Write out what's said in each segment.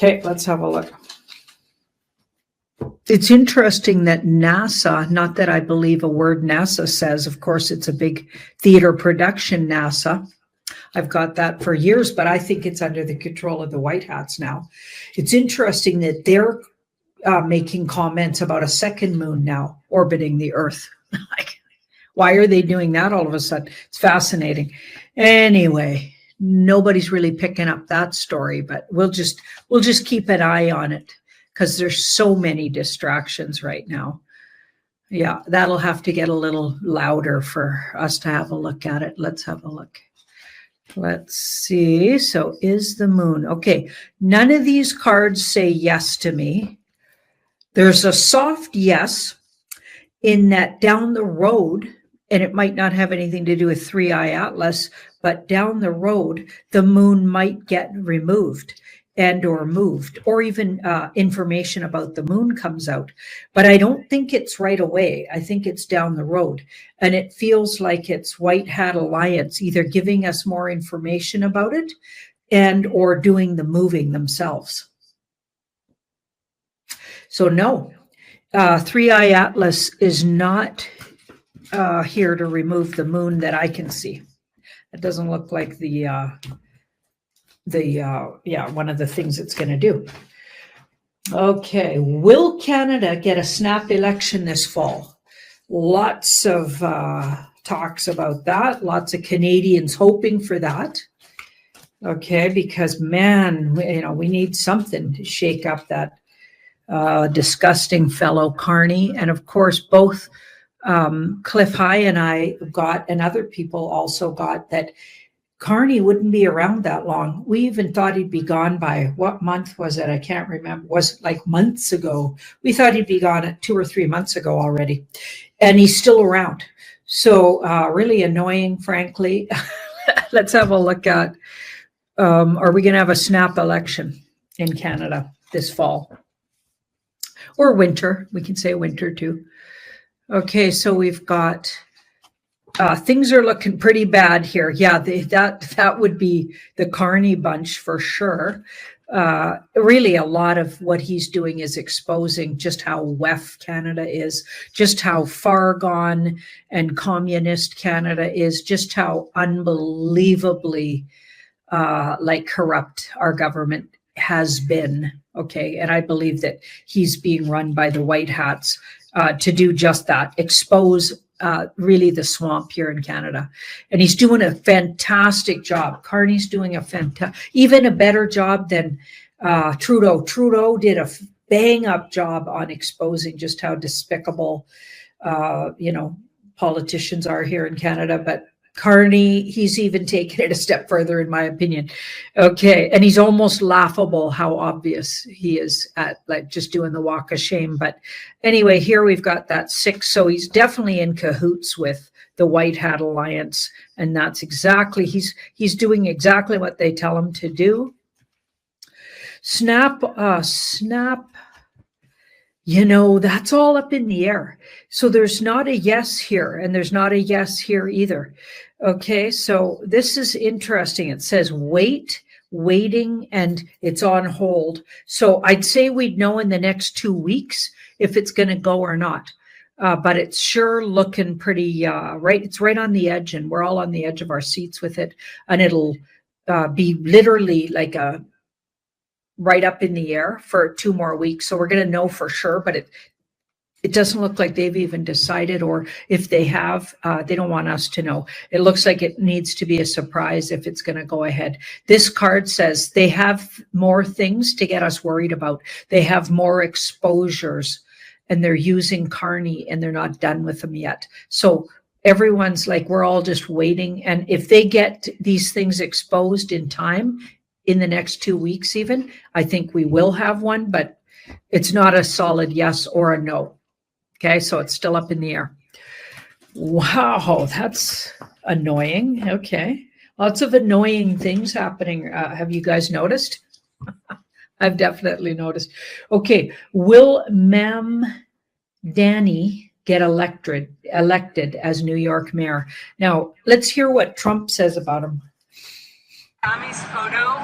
Okay, let's have a look. It's interesting that NASA, not that I believe a word NASA says, of course, it's a big theater production, NASA. I've got that for years, but I think it's under the control of the White Hats now. It's interesting that they're making comments about a second moon now orbiting the Earth. Like, why are they doing that all of a sudden? It's fascinating. Anyway, nobody's really picking up that story, but we'll just keep an eye on it because there's so many distractions right now. Yeah, that'll have to get a little louder for us to have a look at it. Let's have a look. Let's see. So is the moon. Okay, none of these cards say yes to me. There's a soft yes in that down the road, and it might not have anything to do with 3i Atlas, but down the road, the moon might get removed and or moved, or even information about the moon comes out. But I don't think it's right away. I think it's down the road. And it feels like it's White Hat Alliance, either giving us more information about it and or doing the moving themselves. So no, 3i Atlas is not here to remove the moon that I can see. It doesn't look like one of the things it's going to do. Okay, will Canada get a snap election this fall? Lots of talks about that. Lots of Canadians hoping for that. Okay, because man, we need something to shake up that disgusting fellow Carney. And of course, both Cliff High and I got, and other people also got, that Carney wouldn't be around that long. We even thought he'd be gone by, what month was it? I can't remember. Was it like months ago? We thought he'd be gone 2 or 3 months ago already. And he's still around. So really annoying, frankly. Let's have a look at, are we going to have a snap election in Canada this fall? Or winter. We can say winter too. Okay, so we've got... things are looking pretty bad here. Yeah, that would be the Carney bunch for sure. Really, a lot of what he's doing is exposing just how WEF Canada is, just how far gone and communist Canada is, just how unbelievably corrupt our government has been. Okay, and I believe that he's being run by the White Hats to do just that, expose really the swamp here in Canada. And he's doing a fantastic job. Carney's doing even a better job than Trudeau. Trudeau did a bang up job on exposing just how despicable, politicians are here in Canada. But Carney, he's even taken it a step further, in my opinion. Okay, and he's almost laughable how obvious he is at just doing the walk of shame. But anyway, here we've got that 6. So he's definitely in cahoots with the White Hat Alliance, and that's exactly, he's doing exactly what they tell him to do. Snap, that's all up in the air. So there's not a yes here, and there's not a yes here either. Okay, so this is interesting. It says waiting, and it's on hold. So I'd say we'd know in the next 2 weeks if it's going to go or not. But it's sure looking pretty right. It's right on the edge, and we're all on the edge of our seats with it. And it'll be literally like right up in the air for 2 more weeks. So we're going to know for sure, but it doesn't look like they've even decided, or if they have, they don't want us to know. It looks like it needs to be a surprise if it's going to go ahead. This card says they have more things to get us worried about. They have more exposures, and they're using Carney, and they're not done with them yet. So everyone's like, we're all just waiting. And if they get these things exposed in time, in the next 2 weeks even, I think we will have one, but it's not a solid yes or a no. Okay, so it's still up in the air. Wow, that's annoying. Okay, lots of annoying things happening. Have you guys noticed? I've definitely noticed. Okay, will Ma'am Danny get elected as New York mayor? Now, let's hear what Trump says about him. Tammy's photo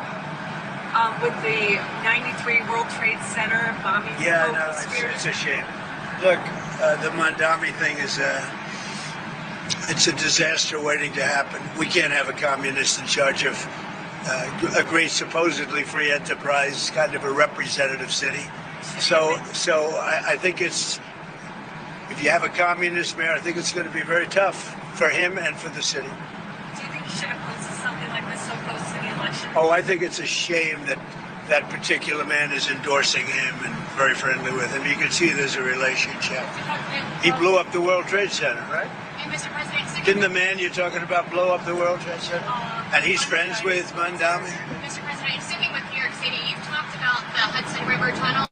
with the 93 World Trade Center bombing. Yeah, no, it's a shame. Look, the Mandami thing is it's a disaster waiting to happen. We can't have a communist in charge of a great, supposedly free enterprise, kind of a representative city. So I think it's, if you have a communist mayor, I think it's going to be very tough for him and for the city. Do you think he should have posted something like this so close to the election? Oh, I think it's a shame that that particular man is endorsing him and very friendly with him. You can see there's a relationship. He blew up the World Trade Center, right? And Mr. President, didn't the man you're talking about blow up the World Trade Center? And he's friends with Mandami? Mr. President, sticking with New York City, you've talked about the Hudson River Tunnel.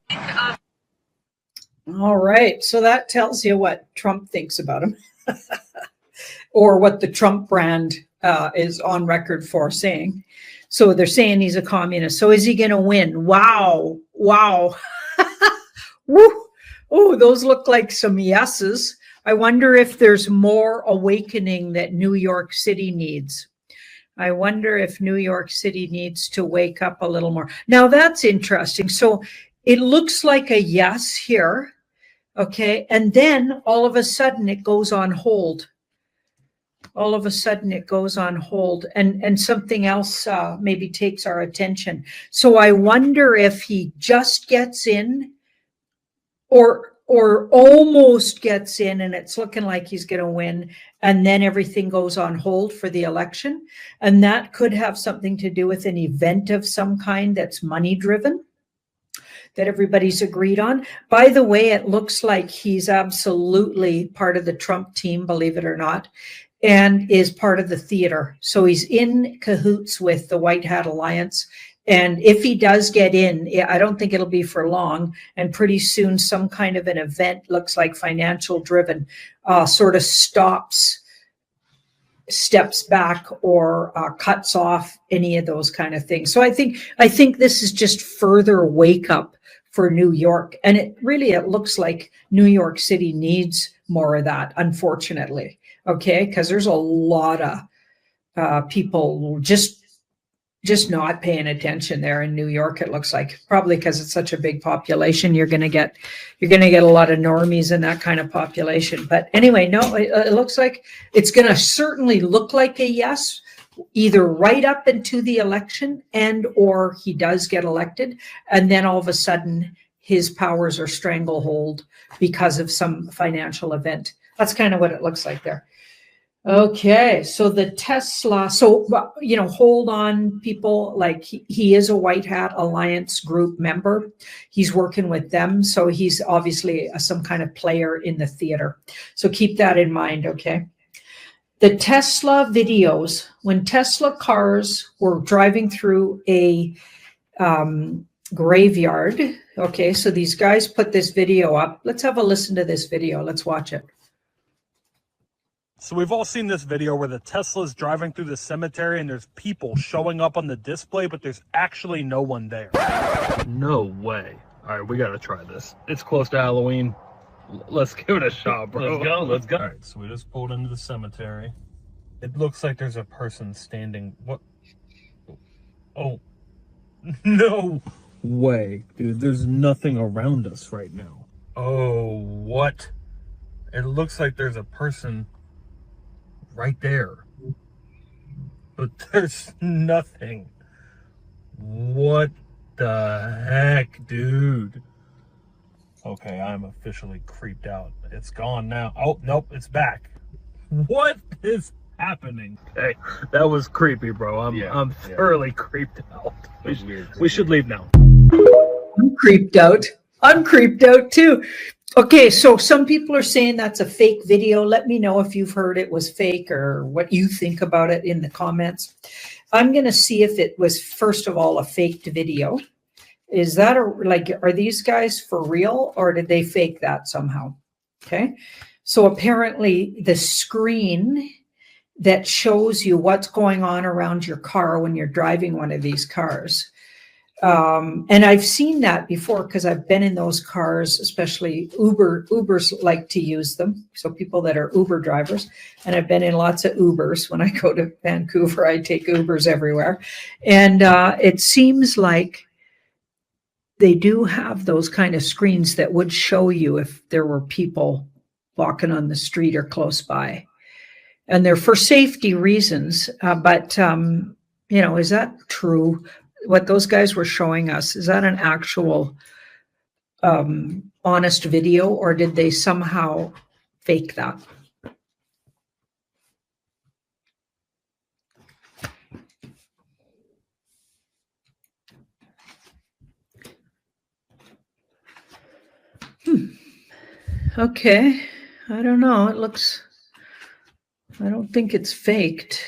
All right. So that tells you what Trump thinks about him or what the Trump brand is on record for saying. So they're saying he's a communist. So is he going to win? Wow. Wow. Woo. Oh, those look like some yeses. I wonder if there's more awakening that New York City needs. I wonder if New York City needs to wake up a little more. Now that's interesting. So it looks like a yes here. Okay. And then all of a sudden it goes on hold. All of a sudden it goes on hold and something else maybe takes our attention. So I wonder if he just gets in or almost gets in and it's looking like he's going to win. And then everything goes on hold for the election. And that could have something to do with an event of some kind that's money driven, that everybody's agreed on. By the way, it looks like he's absolutely part of the Trump team, believe it or not, and is part of the theater. So he's in cahoots with the White Hat Alliance. And if he does get in, I don't think it'll be for long. And pretty soon, some kind of an event, looks like financial driven, sort of steps back or cuts off any of those kind of things. So I think this is just further wake up for New York. And it looks like New York City needs more of that, unfortunately. Okay, because there's a lot of people just not paying attention there in New York. It looks like, probably because it's such a big population, you're going to get a lot of normies in that kind of population. But anyway, no, it looks like it's going to certainly look like a yes, either right up into the election and or he does get elected, and then all of a sudden his powers are stranglehold because of some financial event. That's kind of what it looks like there. Okay, so the Tesla, hold on, people, like he is a White Hat Alliance group member. He's working with them, so he's obviously some kind of player in the theater. So keep that in mind, okay? The Tesla videos, when Tesla cars were driving through a graveyard, okay, so these guys put this video up. Let's have a listen to this video. Let's watch it. So we've all seen this video where the Tesla's driving through the cemetery and there's people showing up on the display, but there's actually no one there. No way. All right, we got to try this. It's close to Halloween. Let's give it a shot, bro. Let's go. All right, so we just pulled into the cemetery. It looks like there's a person standing. What? Oh, no way. Dude, there's nothing around us right now. Oh, what? It looks like there's a person right there, but there's nothing. What the heck, dude? Okay, I'm officially creeped out. It's gone now. Oh, nope, it's back. What is happening? Hey, that was creepy, bro. I'm thoroughly creeped out. We should leave now. I'm creeped out. I'm creeped out too. Okay, so some people are saying that's a fake video. Let me know if you've heard it was fake or what you think about it in the comments. I'm going to see if it was, first of all, a faked video. Is that are these guys for real or did they fake that somehow? Okay, so apparently the screen that shows you what's going on around your car when you're driving one of these cars And I've seen that before because I've been in those cars, especially Ubers like to use them. So people that are Uber drivers, and I've been in lots of Ubers. When I go to Vancouver, I take Ubers everywhere. And it seems like they do have those kind of screens that would show you if there were people walking on the street or close by. And they're for safety reasons. But is that true? What those guys were showing us, is that an actual honest video, or did they somehow fake that? Okay, I don't know. I don't think it's faked.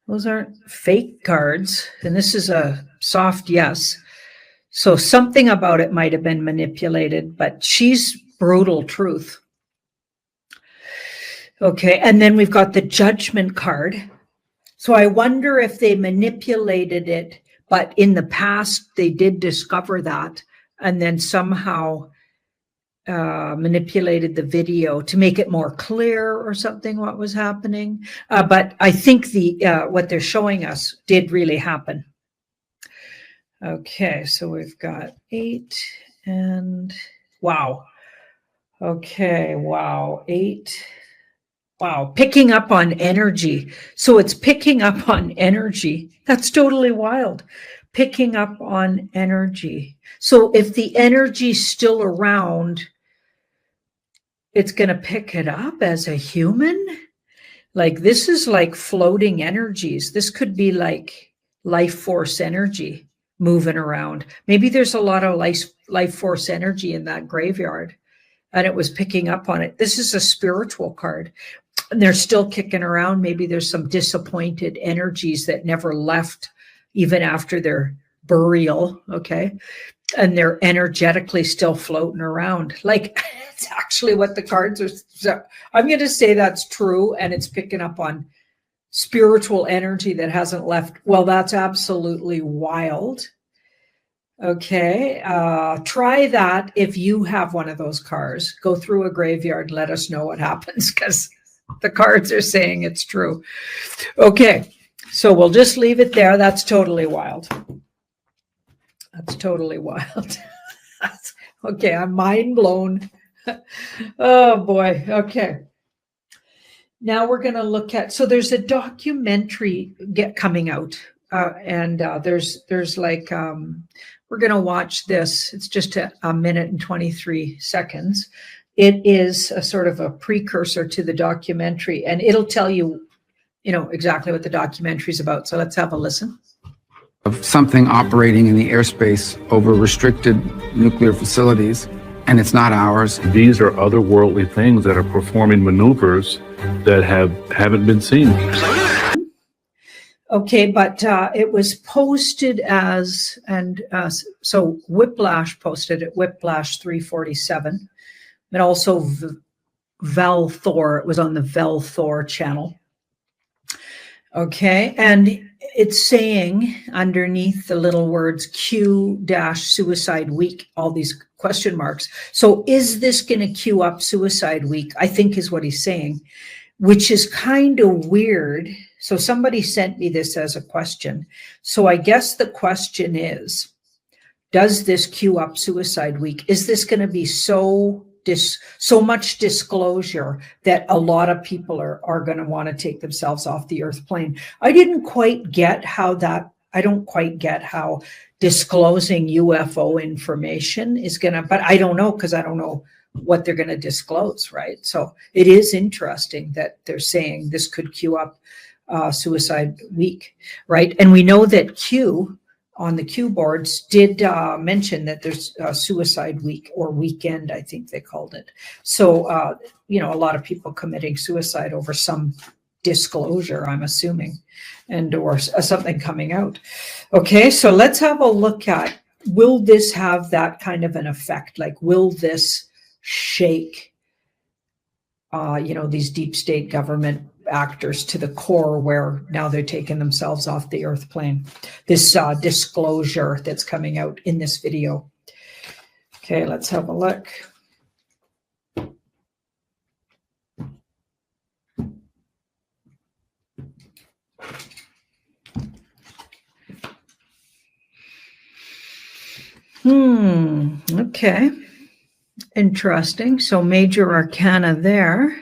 Those aren't fake cards, and this is a soft yes. So something about it might have been manipulated, but she's brutal truth. Okay, and then we've got the judgment card. So I wonder if they manipulated it, but in the past they did discover that, and then somehow manipulated the video to make it more clear or something what was happening. But I think what they're showing us did really happen. Okay, so we've got 8 and wow. Okay, wow, 8. Wow, picking up on energy. So it's picking up on energy. That's totally wild. Picking up on energy. So if the energy's still around, it's going to pick it up as a human. Like this is like floating energies. This could be like life force energy moving around. Maybe there's a lot of life force energy in that graveyard and it was picking up on it. This is a spiritual card and they're still kicking around. Maybe there's some disappointed energies that never left even after their burial. Okay. And they're energetically still floating around. Like it's actually what the cards are. So I'm going to say that's true. And it's picking up on spiritual energy that hasn't left. Well, that's absolutely wild. Okay. Try that. If you have one of those cars, go through a graveyard, let us know what happens because the cards are saying it's true. Okay. So we'll just leave it there. That's totally wild. That's totally wild. Okay, I'm mind blown. Oh boy. Okay. Now we're going to look at, so there's a documentary coming out and there's like, we're going to watch this. It's just a minute and 23 seconds. It is a sort of a precursor to the documentary and it'll tell you, exactly what the documentary is about. So let's have a listen. Of something operating in the airspace over restricted nuclear facilities, and it's not ours. These are otherworldly things that are performing maneuvers that haven't been seen. Okay, but it was posted as, and so Whiplash posted it, Whiplash 347, and also Val Thor, it was on the Val Thor channel. Okay, and it's saying underneath the little words Q-Suicide Week, all these question marks. So is this going to queue up Suicide Week? I think is what he's saying, which is kind of weird. So somebody sent me this as a question. So I guess the question is, does this queue up Suicide Week? Is this going to be so much disclosure that a lot of people are going to want to take themselves off the earth plane? I don't quite get how disclosing UFO information is going to, but I don't know because I don't know what they're going to disclose, right? So it is interesting that they're saying this could queue up Suicide Week, right? And we know that Q on the Q boards did mention that there's a Suicide Week or weekend, I think they called it. So, a lot of people committing suicide over some disclosure, I'm assuming, and or something coming out. Okay, so let's have a look at, will this have that kind of an effect? Like, will this shake, these deep state government actors to the core, where now they're taking themselves off the earth plane. This disclosure that's coming out in this video. Okay, let's have a look. Okay. Interesting. So major arcana there.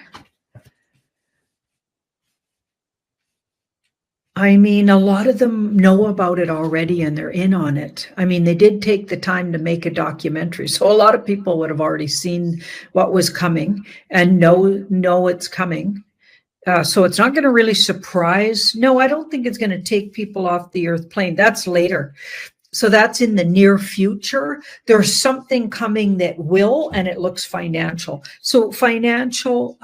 I mean, a lot of them know about it already and they're in on it. I mean, they did take the time to make a documentary. So a lot of people would have already seen what was coming and know it's coming. So it's not going to really surprise. No, I don't think it's going to take people off the earth plane. That's later. So that's in the near future. There's something coming that will, and it looks financial. So financial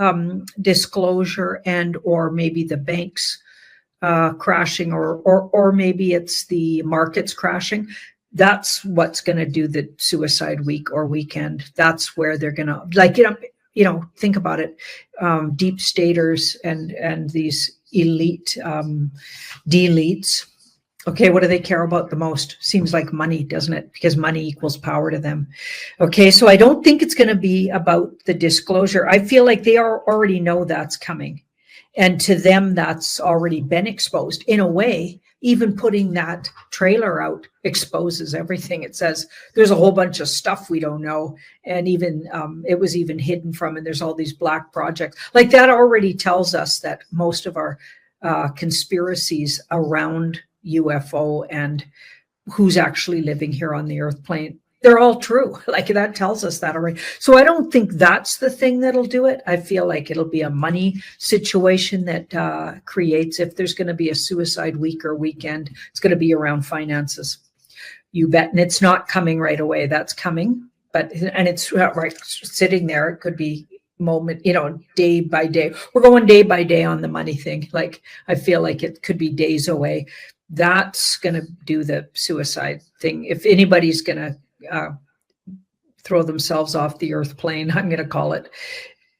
disclosure, and or maybe the banks crashing, or maybe it's the markets crashing. That's what's going to do the suicide week or weekend. That's where they're going to, like, think about it. Deep staters and these elite deletes. Okay, what do they care about the most? Seems like money, doesn't it? Because money equals power to them. Okay, so I don't think it's going to be about the disclosure. I feel like they already know that's coming. And to them, that's already been exposed. In a way, even putting that trailer out exposes everything. It says there's a whole bunch of stuff we don't know. And even it was even hidden from, and there's all these black projects. Like, that already tells us that most of our conspiracies around UFO and who's actually living here on the earth plane, they're all true. Like, that tells us that already. So I don't think that's the thing that'll do it. I feel like it'll be a money situation that creates, if there's going to be a suicide week or weekend, it's going to be around finances. You bet. And it's not coming right away. That's coming. And it's right sitting there. It could be moment, day by day. We're going day by day on the money thing. Like, I feel like it could be days away. That's going to do the suicide thing. If anybody's going to throw themselves off the earth plane, I'm going to call it,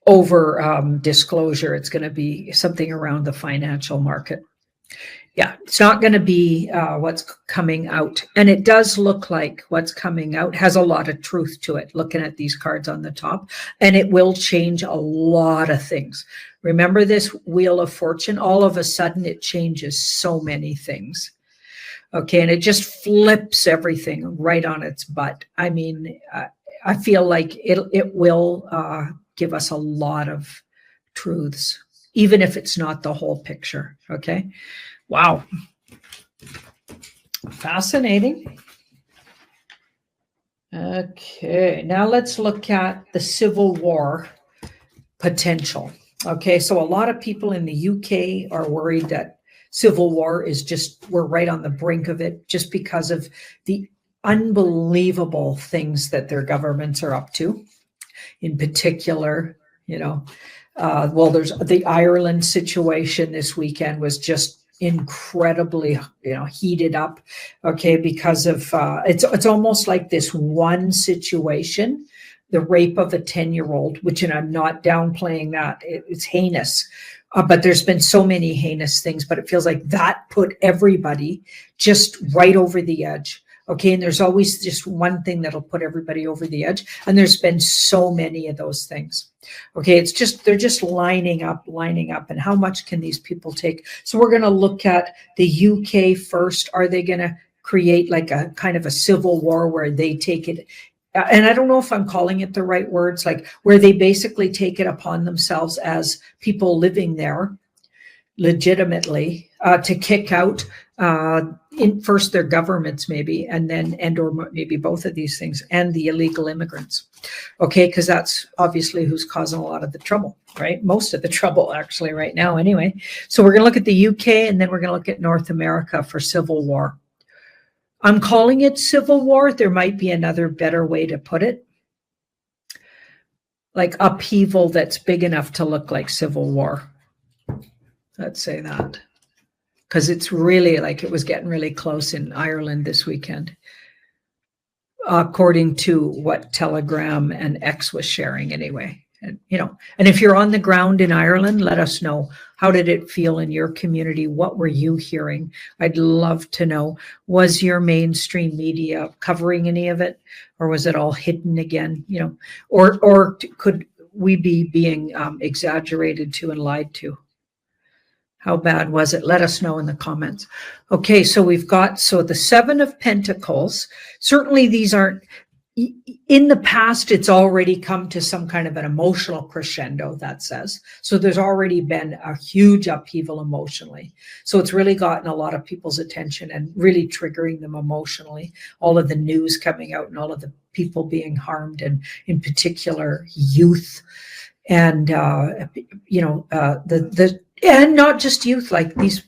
over disclosure, it's going to be something around the financial market. Yeah, it's not going to be what's coming out. And it does look like what's coming out has a lot of truth to it, looking at these cards on the top. And it will change a lot of things. Remember this Wheel of Fortune? All of a sudden, it changes so many things. Okay, and it just flips everything right on its butt. I mean, I feel like it will give us a lot of truths, even if it's not the whole picture. Okay. Wow. Fascinating. Okay, now let's look at the Civil War potential. Okay, so a lot of people in the UK are worried that Civil War is we're right on the brink of it, just because of the unbelievable things that their governments are up to. In particular, there's the Ireland situation this weekend was just incredibly heated up, okay, because of it's almost like this one situation, the rape of a 10-year-old, which, and I'm not downplaying that, it's heinous, but there's been so many heinous things, but it feels like that put everybody just right over the edge. Okay, and there's always just one thing that'll put everybody over the edge, and there's been so many of those things. Okay, they're just lining up, and how much can these people take? So we're going to look at the UK first. Are they going to create like a kind of a civil war where they take it? And I don't know if I'm calling it the right words, like where they basically take it upon themselves as people living there legitimately to kick out in first their governments, maybe, and or maybe both of these things, and the illegal immigrants. Okay, because that's obviously who's causing a lot of the trouble, right? Most of the trouble actually right now anyway. So we're going to look at the UK, and then we're going to look at North America for Civil War. I'm calling it Civil War. There might be another better way to put it. Like upheaval that's big enough to look like Civil War. Let's say that. Because it's really like it was getting really close in Ireland this weekend, according to what Telegram and X was sharing anyway. And, and if you're on the ground in Ireland, let us know. How did it feel in your community? What were you hearing? I'd love to know. Was your mainstream media covering any of it, or was it all hidden again? Or could we be being exaggerated to and lied to? How bad was it? Let us know in the comments. Okay, so we've got, the Seven of Pentacles. Certainly these aren't, in the past, it's already come to some kind of an emotional crescendo, that says. So there's already been a huge upheaval emotionally. So it's really gotten a lot of people's attention and really triggering them emotionally. All of the news coming out and all of the people being harmed, and in particular youth. And, and not just youth, like these,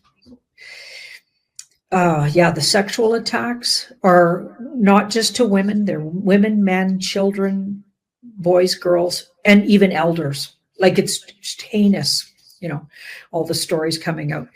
the sexual attacks are not just to women. They're women, men, children, boys, girls, and even elders. Like, it's just heinous, all the stories coming out.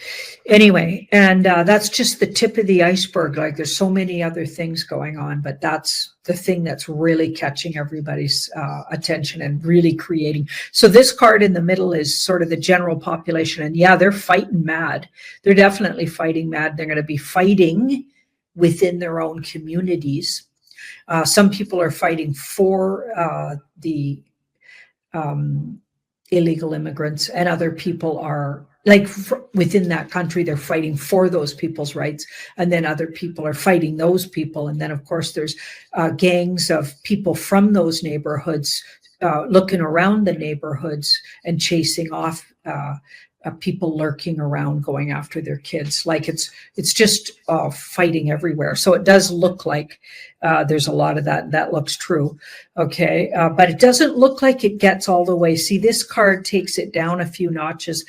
Anyway, and that's just the tip of the iceberg. Like, there's so many other things going on, but that's the thing that's really catching everybody's attention and really creating. So this card in the middle is sort of the general population. And yeah, they're fighting mad. They're definitely fighting mad. They're going to be fighting within their own communities. Some people are fighting for the illegal immigrants, and other people are within that country, they're fighting for those people's rights, and then other people are fighting those people. And then of course there's gangs of people from those neighborhoods looking around the neighborhoods and chasing off people lurking around, going after their kids. Like, it's just fighting everywhere. So it does look like there's a lot of that. That looks true. Okay. But it doesn't look like it gets all the way. See, this card takes it down a few notches.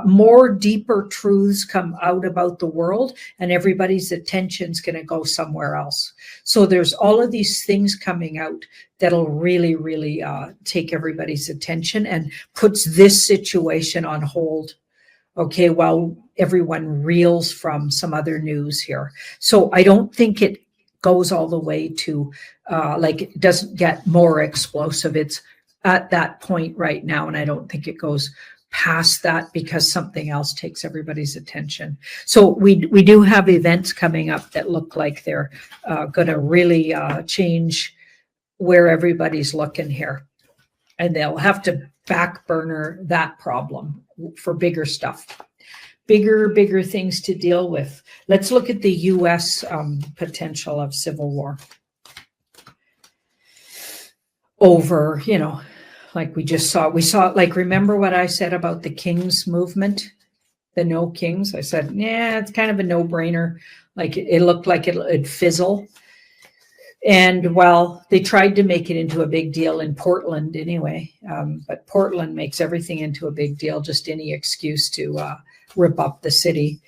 More deeper truths come out about the world, and everybody's attention's going to go somewhere else. So there's all of these things coming out that'll really, really take everybody's attention and puts this situation on hold. Okay, while everyone reels from some other news here. So I don't think it goes all the way to, it doesn't get more explosive. It's at that point right now, and I don't think it goes past that because something else takes everybody's attention. So we do have events coming up that look like they're going to really change where everybody's looking here. And they'll have to back burner that problem for bigger stuff. Bigger things to deal with. Let's look at the U.S. Potential of civil war. Over, like we saw, like, remember what I said about the Kings movement, the No Kings? I said, yeah, it's kind of a no-brainer. Like, it looked like it'd fizzle. And well, they tried to make it into a big deal in Portland anyway. But Portland makes everything into a big deal, just any excuse to rip up the city.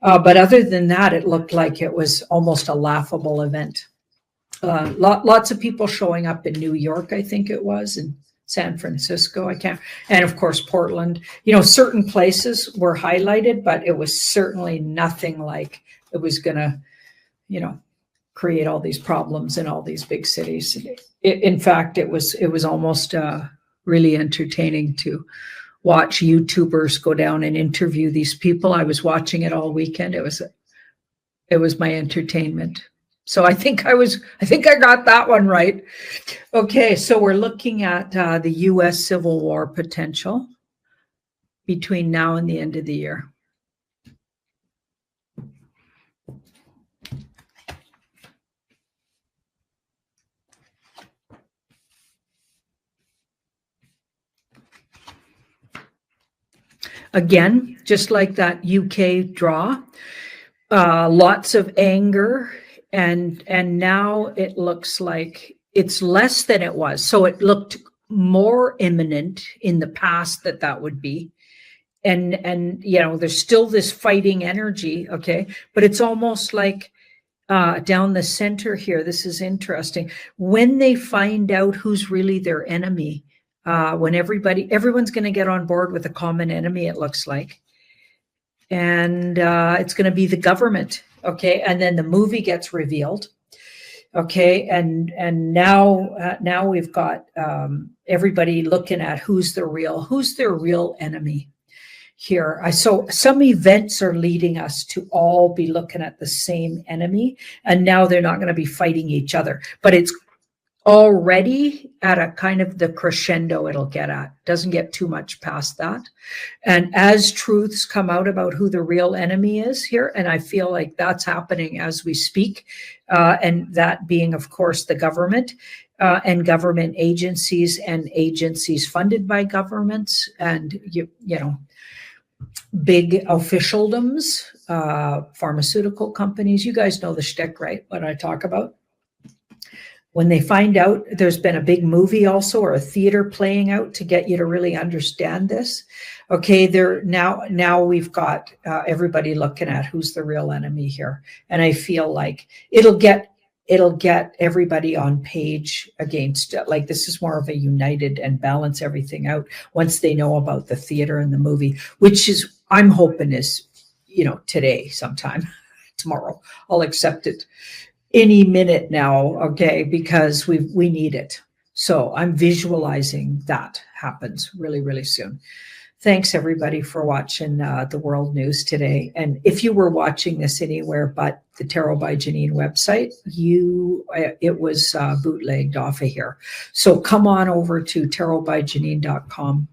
But other than that, it looked like it was almost a laughable event. Lots of people showing up in New York, I think it was, and San Francisco, and of course Portland. Certain places were highlighted, but it was certainly nothing like it was gonna, create all these problems in all these big cities. In fact, it was almost really entertaining to watch YouTubers go down and interview these people. I was watching it all weekend. It was my entertainment. So I think I got that one right. Okay, so we're looking at the U.S. Civil War potential between now and the end of the year. Again, just like that UK draw, lots of anger, and now it looks like it's less than it was. So it looked more imminent in the past that would be. And there's still this fighting energy, okay? But it's almost like down the center here, this is interesting. When they find out who's really their enemy, when everyone's going to get on board with a common enemy, it looks like. And it's going to be the government, okay? And then the movie gets revealed. Okay, and now we've got everybody looking at who's their real enemy here. I so some events are leading us to all be looking at the same enemy, and now they're not going to be fighting each other, but it's already at a kind of the crescendo it'll get at. Doesn't get too much past that. And as truths come out about who the real enemy is here, and I feel like that's happening as we speak, and that being, of course, the government and government agencies and agencies funded by governments and, you know, big officialdoms, pharmaceutical companies. You guys know the shtick, right? What I talk about. When they find out there's been a big movie also or a theater playing out to get you to really understand this. Okay, now we've got everybody looking at who's the real enemy here. And I feel like it'll get everybody on page against it. Like this is more of a united and balance everything out once they know about the theater and the movie, which is, I'm hoping is, you know, today sometime, tomorrow. I'll accept it any minute now, okay, because we need it. So I'm visualizing that happens really, really soon. Thanks everybody for watching the World News today. And if you were watching this anywhere but the Tarot by Janine website, it was bootlegged off of here. So come on over to tarotbyjanine.com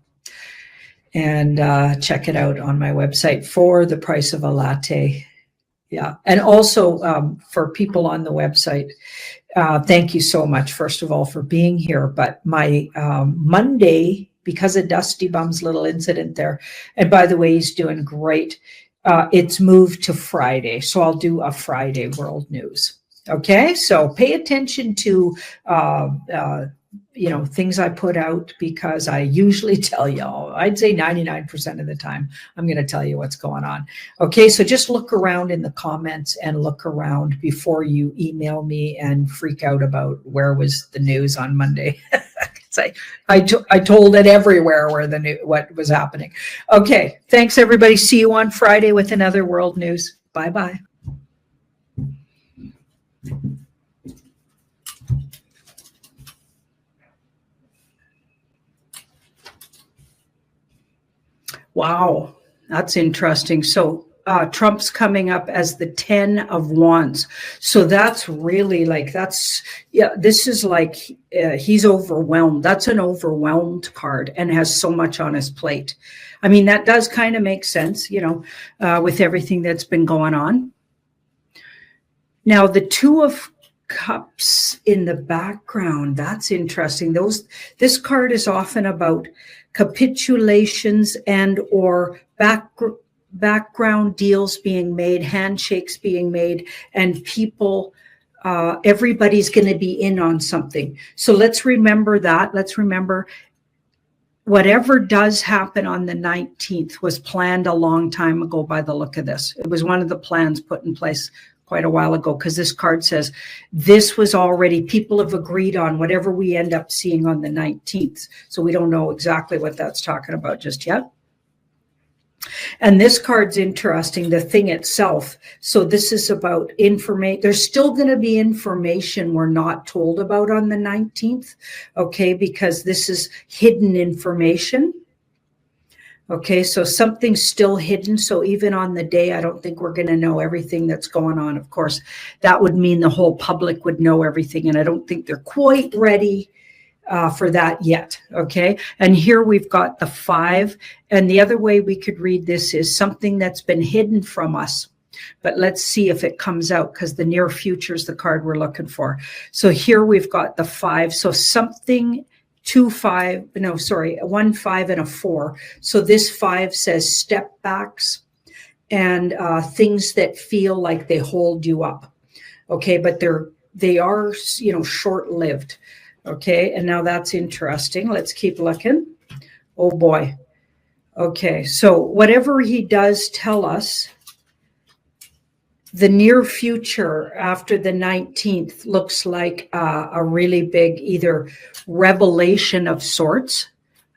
and check it out on my website for the price of a latte. Yeah. And also for people on the website, thank you so much, first of all, for being here. But my Monday, because of Dusty Bum's little incident there, and by the way, he's doing great, it's moved to Friday. So I'll do a Friday World News. Okay. So pay attention to, you know, things I put out, because I usually tell y'all, I'd say 99% of the time, I'm going to tell you what's going on. Okay, so just look around in the comments and look around before you email me and freak out about where was the news on Monday. I told it everywhere where what was happening. Okay, thanks everybody. See you on Friday with another World News. Bye-bye. Wow, that's interesting. So Trump's coming up as the 10 of Wands. So that's really like, this is like he's overwhelmed. That's an overwhelmed card and has so much on his plate. I mean, that does kind of make sense, you know, with everything that's been going on. Now, the Two of Cups in the background, that's interesting. This card is often about capitulations and or background deals being made, handshakes being made, and people, everybody's going to be in on something. So let's remember that. Let's remember whatever does happen on the 19th was planned a long time ago by the look of this. It was one of the plans put in place quite a while ago, because this card says this was already, people have agreed on whatever we end up seeing on the 19th. So we don't know exactly what that's talking about just yet. And this card's interesting, the thing itself. So this is about information. There's still going to be information we're not told about on the 19th, okay, because this is hidden information. Okay, so something's still hidden. So even on the day, I don't think we're going to know everything that's going on. Of course, that would mean the whole public would know everything. And I don't think they're quite ready for that yet. Okay, and here we've got the 5. And the other way we could read this is something that's been hidden from us. But let's see if it comes out, because the near future is the card we're looking for. So here we've got the 5. So something... 1 5 and a 4. So this 5 says step backs and things that feel like they hold you up. Okay, but they are, you know, short-lived. Okay, and now that's interesting. Let's keep looking. Oh boy. Okay, so whatever he does tell us, the near future after the 19th looks like a really big either revelation of sorts,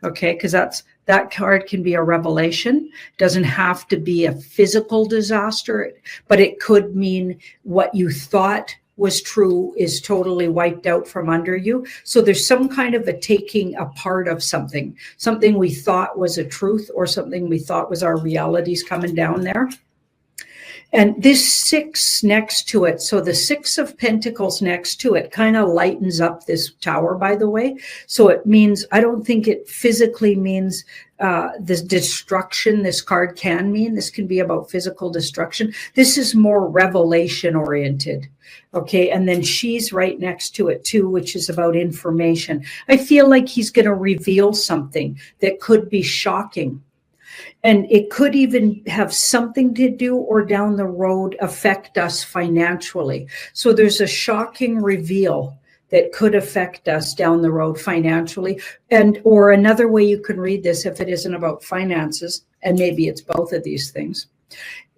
okay, because that card can be a revelation. Doesn't have to be a physical disaster, but it could mean what you thought was true is totally wiped out from under you. So there's some kind of a taking apart of something we thought was a truth or something we thought was our realities coming down there. And this 6 next to it, so the 6 of Pentacles next to it kind of lightens up this tower, by the way. So it means, I don't think it physically means this destruction this card can mean. This can be about physical destruction. This is more revelation oriented. Okay, and then she's right next to it too, which is about information. I feel like he's going to reveal something that could be shocking. And it could even have something to do or down the road affect us financially. So there's a shocking reveal that could affect us down the road financially. And or another way you can read this, if it isn't about finances, and maybe it's both of these things,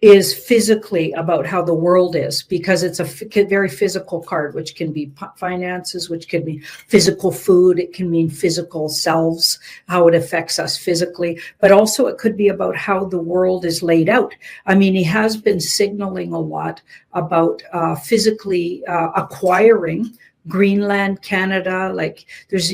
is physically about how the world is, because it's a very physical card, which can be finances, which can be physical food. It can mean physical selves, how it affects us physically, but also it could be about how the world is laid out. I mean, he has been signaling a lot about physically acquiring Greenland, Canada, like there's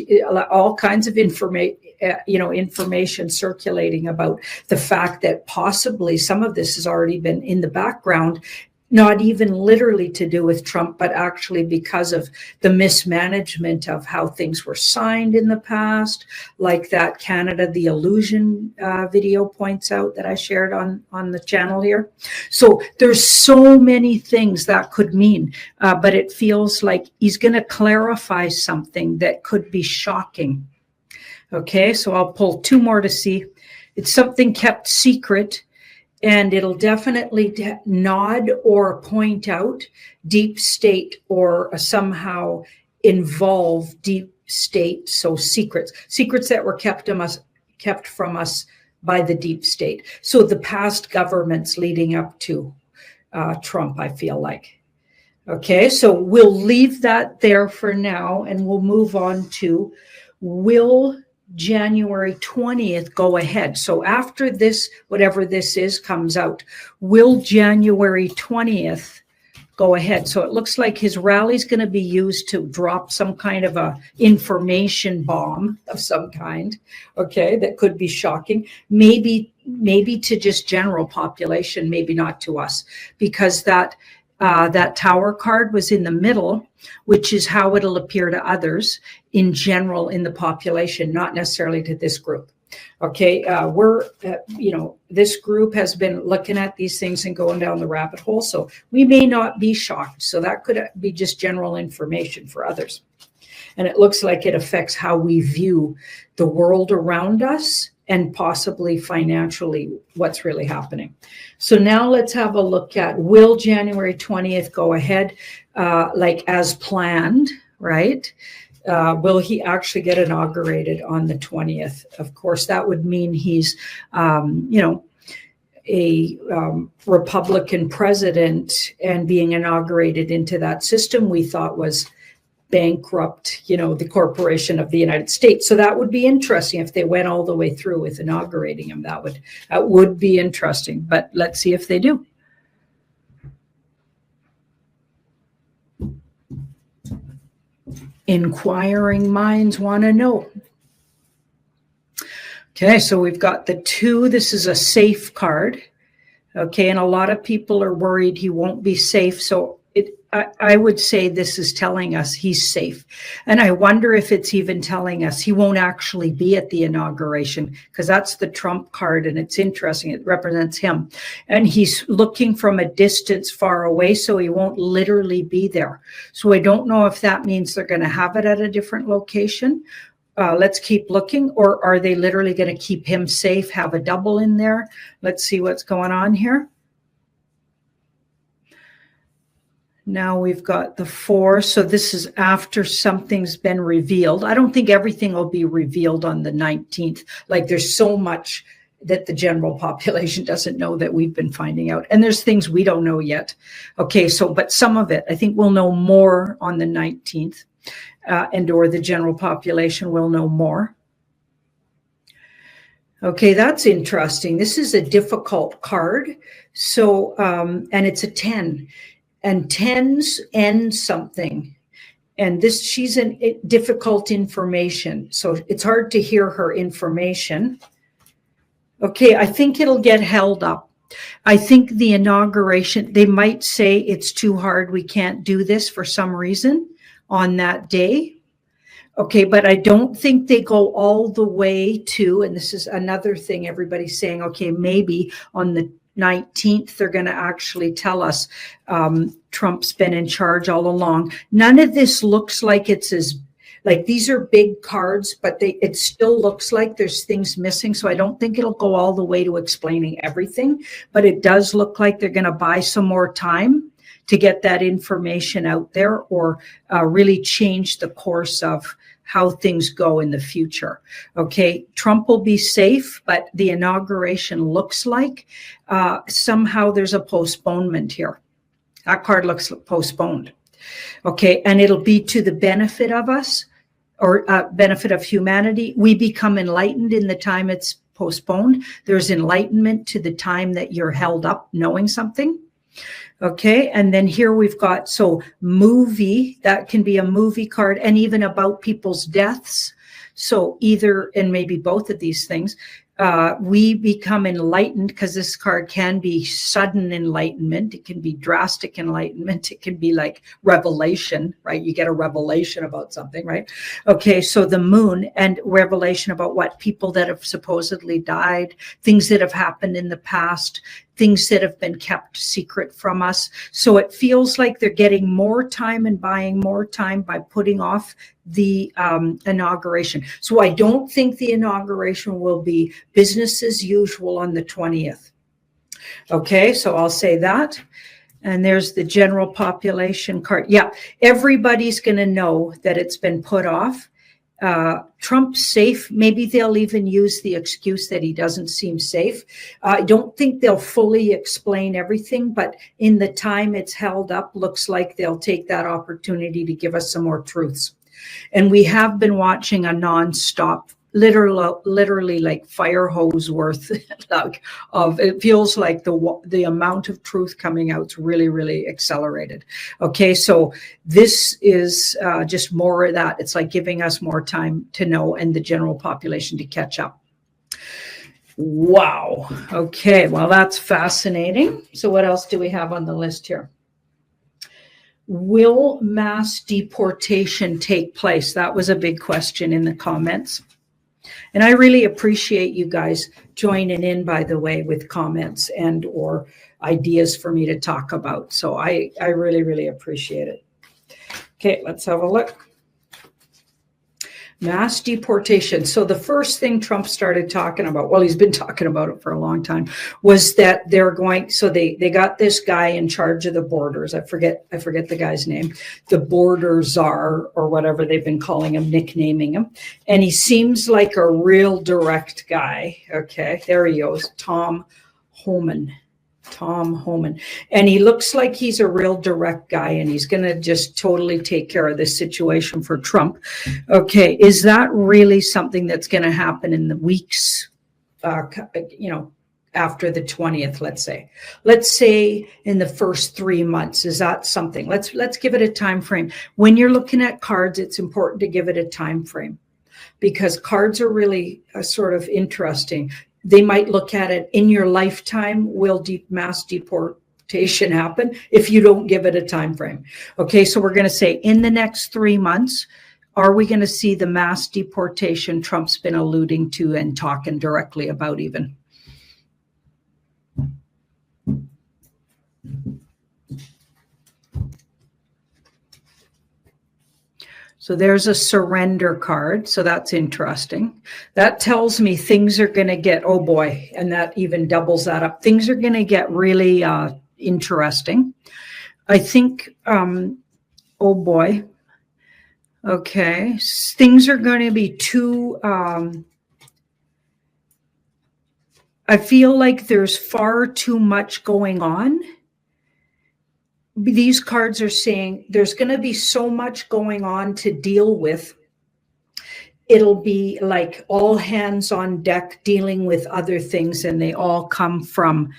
all kinds of information circulating about the fact that possibly some of this has already been in the background, not even literally to do with Trump, but actually because of the mismanagement of how things were signed in the past, like that Canada the Illusion video points out that I shared on the channel here. So there's so many things that could mean, but it feels like he's going to clarify something that could be shocking. Okay, so I'll pull 2 more to see. It's something kept secret, and it'll definitely nod or point out deep state or somehow involve deep state. So secrets that were kept from us by the deep state. So the past governments leading up to Trump, I feel like. Okay, so we'll leave that there for now, and we'll move on to will January 20th go ahead. So after this, whatever this is, comes out, will January 20th go ahead? So it looks like his rally is going to be used to drop some kind of a information bomb of some kind, okay, that could be shocking. Maybe to just general population, maybe not to us, because that tower card was in the middle, which is how it'll appear to others in general in the population, not necessarily to this group. Okay, this group has been looking at these things and going down the rabbit hole, so we may not be shocked. So that could be just general information for others. And it looks like it affects how we view the world around us and possibly financially what's really happening. So now let's have a look at, will January 20th go ahead like as planned, right? Will he actually get inaugurated on the 20th? Of course, that would mean he's, a Republican president and being inaugurated into that system we thought was bankrupt, the corporation of the United States. So that would be interesting if they went all the way through with inaugurating him. That would be interesting, but let's see if they do. Inquiring minds want to know. Okay, so we've got the 2. This is a safe card. Okay, and a lot of people are worried he won't be safe. So I would say this is telling us he's safe. And I wonder if it's even telling us he won't actually be at the inauguration, because that's the Trump card, and it's interesting. It represents him. And he's looking from a distance far away, so he won't literally be there. So I don't know if that means they're going to have it at a different location. Let's keep looking. Or are they literally going to keep him safe, have a double in there? Let's see what's going on here. Now we've got the 4. So this is after something's been revealed. I don't think everything will be revealed on the 19th. Like there's so much that the general population doesn't know that we've been finding out. And there's things we don't know yet. Okay, so but some of it, I think we'll know more on the 19th or the general population will know more. Okay, that's interesting. This is a difficult card. So, and it's a 10. and tens end something. And this, she's in difficult information. So it's hard to hear her information. Okay, I think it'll get held up. I think the inauguration, they might say it's too hard, we can't do this for some reason on that day. Okay, but I don't think they go all the way to, and this is another thing everybody's saying, okay, maybe on the 19th, they're going to actually tell us Trump's been in charge all along. None of this looks like it's as, like these are big cards, but it still looks like there's things missing. So I don't think it'll go all the way to explaining everything, but it does look like they're going to buy some more time to get that information out there, or really change the course of how things go in the future. Okay, Trump will be safe, but the inauguration looks like somehow there's a postponement here. That card looks postponed. Okay, and it'll be to the benefit of us, or benefit of humanity. We become enlightened in the time it's postponed. There's enlightenment to the time that you're held up knowing something. Okay, and then here we've got, so movie, that can be a movie card, and even about people's deaths. So either, and maybe both of these things, we become enlightened, because this card can be sudden enlightenment. It can be drastic enlightenment. It can be like revelation, right? You get a revelation about something, right? Okay, so the moon, and revelation about what people that have supposedly died, things that have happened in the past, things that have been kept secret from us. So it feels like they're getting more time and buying more time by putting off the inauguration. So I don't think the inauguration will be business as usual on the 20th. Okay, so I'll say that. And there's the general population card. Yeah, everybody's going to know that it's been put off. Trump's safe. Maybe they'll even use the excuse that he doesn't seem safe. I don't think they'll fully explain everything, but in the time it's held up, looks like they'll take that opportunity to give us some more truths. And we have been watching a nonstop, literally like fire hose worth of, it feels like the amount of truth coming out is really, really accelerated. Okay, so this is just more of that. It's like giving us more time to know, and the general population to catch up. Wow. Okay, well, that's fascinating. So what else do we have on the list here? Will mass deportation take place? That was a big question in the comments. And I really appreciate you guys joining in, by the way, with comments and or ideas for me to talk about. So I really, really appreciate it. Okay, let's have a look. Mass deportation. So the first thing Trump started talking about, well, he's been talking about it for a long time, was that they're going, so they got this guy in charge of the borders. I forget the guy's name, the border czar or whatever they've been calling him, nicknaming him. And he seems like a real direct guy. Okay, there he goes, Tom Homan. And he looks like he's a real direct guy, and he's going to just totally take care of this situation for Trump. Okay, is that really something that's going to happen in the weeks, after the 20th, let's say in the first 3 months? Is that something? Let's give it a time frame. When you're looking at cards, it's important to give it a time frame, because cards are really sort of interesting. They might look at it in your lifetime. Will mass deportation happen if you don't give it a time frame? Okay, so we're going to say in the next 3 months, are we going to see the mass deportation Trump's been alluding to and talking directly about even? So there's a surrender card. So that's interesting. That tells me things are going to get, oh boy, and that even doubles that up. Things are going to get really interesting. I think, oh boy. Okay. Things are going to be too, I feel like there's far too much going on. These cards are saying there's going to be so much going on to deal with. It'll be like all hands on deck dealing with other things, and they all come from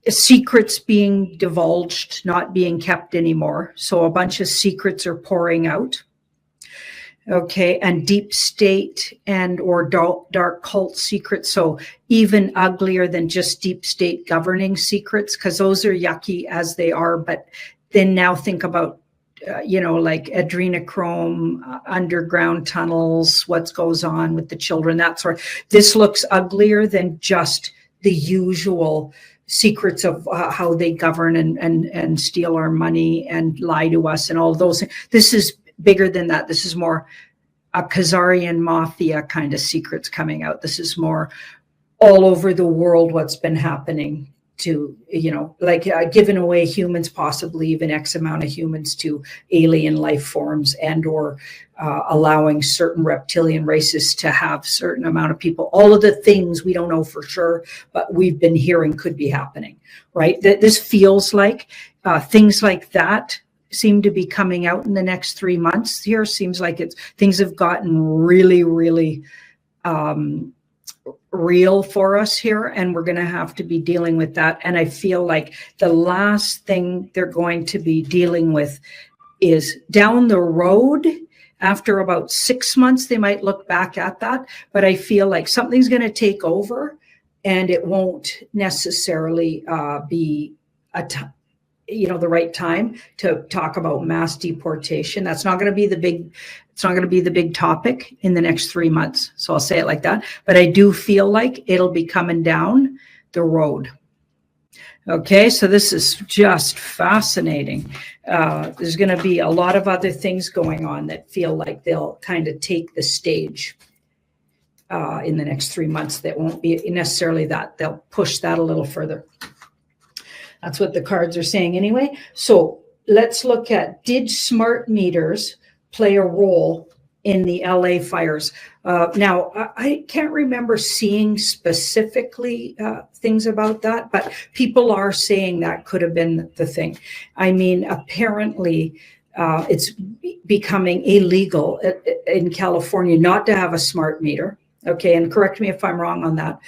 secrets being divulged, not being kept anymore. So a bunch of secrets are pouring out. Okay, and deep state and or dark cult secrets. So even uglier than just deep state governing secrets, because those are yucky as they are. But then now think about, like adrenochrome, underground tunnels, what goes on with the children, that sort. This looks uglier than just the usual secrets of how they govern and steal our money and lie to us and all those things. This is bigger than that. This is more a Khazarian mafia kind of secrets coming out. This is more all over the world what's been happening to, giving away humans, possibly even X amount of humans to alien life forms, and or allowing certain reptilian races to have certain amount of people. All of the things we don't know for sure, but we've been hearing could be happening, right? That this feels like things like that seem to be coming out in the next 3 months here. Seems like things have gotten really, really real for us here, and we're going to have to be dealing with that. And I feel like the last thing they're going to be dealing with is down the road. After about 6 months, they might look back at that, but I feel like something's going to take over, and it won't necessarily be the right time to talk about mass deportation. That's not going to be it's not going to be the big topic in the next 3 months. So I'll say it like that. But I do feel like it'll be coming down the road. Okay, so this is just fascinating. There's going to be a lot of other things going on that feel like they'll kind of take the stage in the next 3 months. That won't be necessarily that. They'll push that a little further. That's what the cards are saying anyway. So let's look at, did smart meters play a role in the LA fires? Now, I can't remember seeing specifically things about that, but people are saying that could have been the thing. I mean, apparently it's becoming illegal in California not to have a smart meter. Okay, and correct me if I'm wrong on that.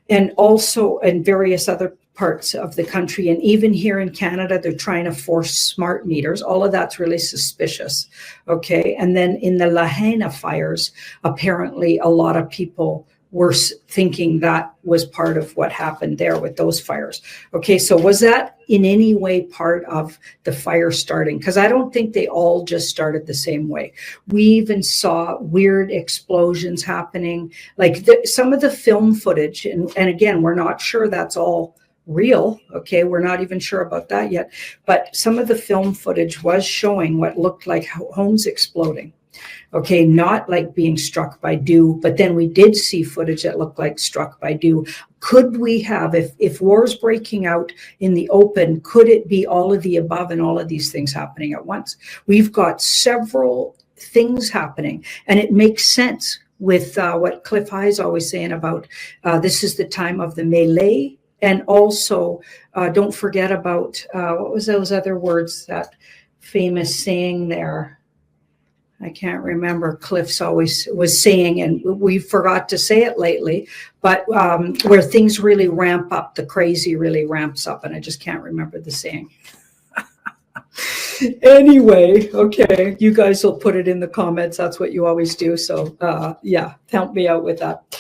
And also in various other parts of the country, and even here in Canada, they're trying to force smart meters. All of that's really suspicious. Okay, and then in the Lahaina fires, apparently a lot of people were thinking that was part of what happened there with those fires. Okay, so was that in any way part of the fire starting? Because I don't think they all just started the same way. We even saw weird explosions happening, like some of the film footage, and again, we're not sure that's all real. Okay, we're not even sure about that yet, but some of the film footage was showing what looked like homes exploding. Okay, not like being struck by dew, but then we did see footage that looked like struck by dew. Could we have, if war's breaking out in the open, could it be all of the above and all of these things happening at once? We've got several things happening, and it makes sense with what Cliff High is always saying about this is the time of the melee. And also, don't forget about, what was those other words, that famous saying there? I can't remember. Cliff's always was saying, and we forgot to say it lately, but where things really ramp up, the crazy really ramps up, and I just can't remember the saying. Anyway, okay, you guys will put it in the comments. That's what you always do. So yeah, help me out with that.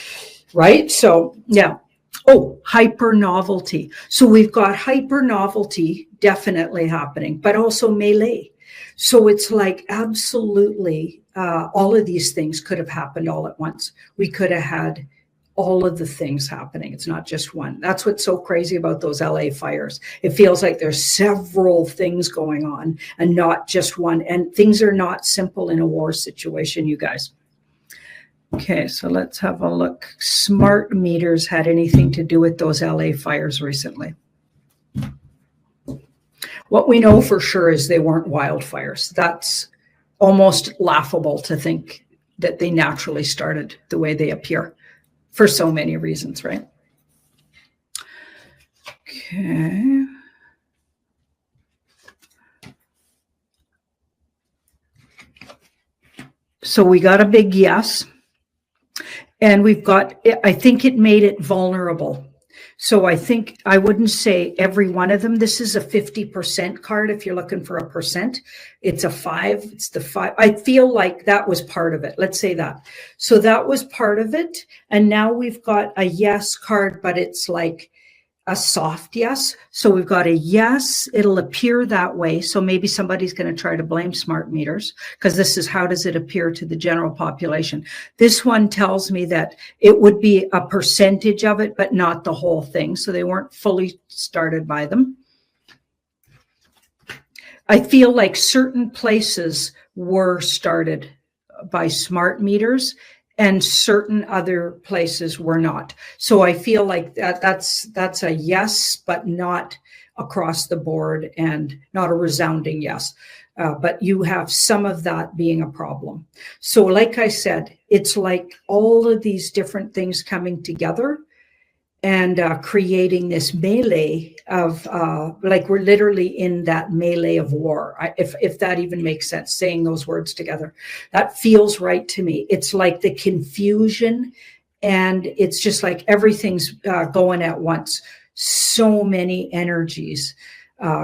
Right? So yeah. Oh, hyper novelty. So we've got hyper novelty definitely happening, but also melee. So it's like absolutely all of these things could have happened all at once. We could have had all of the things happening. It's not just one. That's what's so crazy about those LA fires. It feels like there's several things going on and not just one. And things are not simple in a war situation, you guys. Okay, so let's have a look. Smart meters had anything to do with those LA fires recently? What we know for sure is they weren't wildfires. That's almost laughable to think that they naturally started the way they appear for so many reasons, right? Okay. So we got a big yes. And we've got, I think it made it vulnerable. So I think I wouldn't say every one of them. This is a 50% card. If you're looking for a percent, it's a 5. It's the 5. I feel like that was part of it. Let's say that. So that was part of it. And now we've got a yes card, but it's like a soft yes. So we've got a yes. It'll appear that way. So maybe somebody's going to try to blame smart meters, because this is how does it appear to the general population. This one tells me that it would be a percentage of it, but not the whole thing. So they weren't fully started by them. I feel like certain places were started by smart meters and certain other places were not. So I feel like that's a yes, but not across the board, and not a resounding yes. But you have some of that being a problem. So like I said, it's like all of these different things coming together and creating this melee of, like we're literally in that melee of war, if that even makes sense, saying those words together. That feels right to me. It's like the confusion, and it's just like everything's going at once. So many energies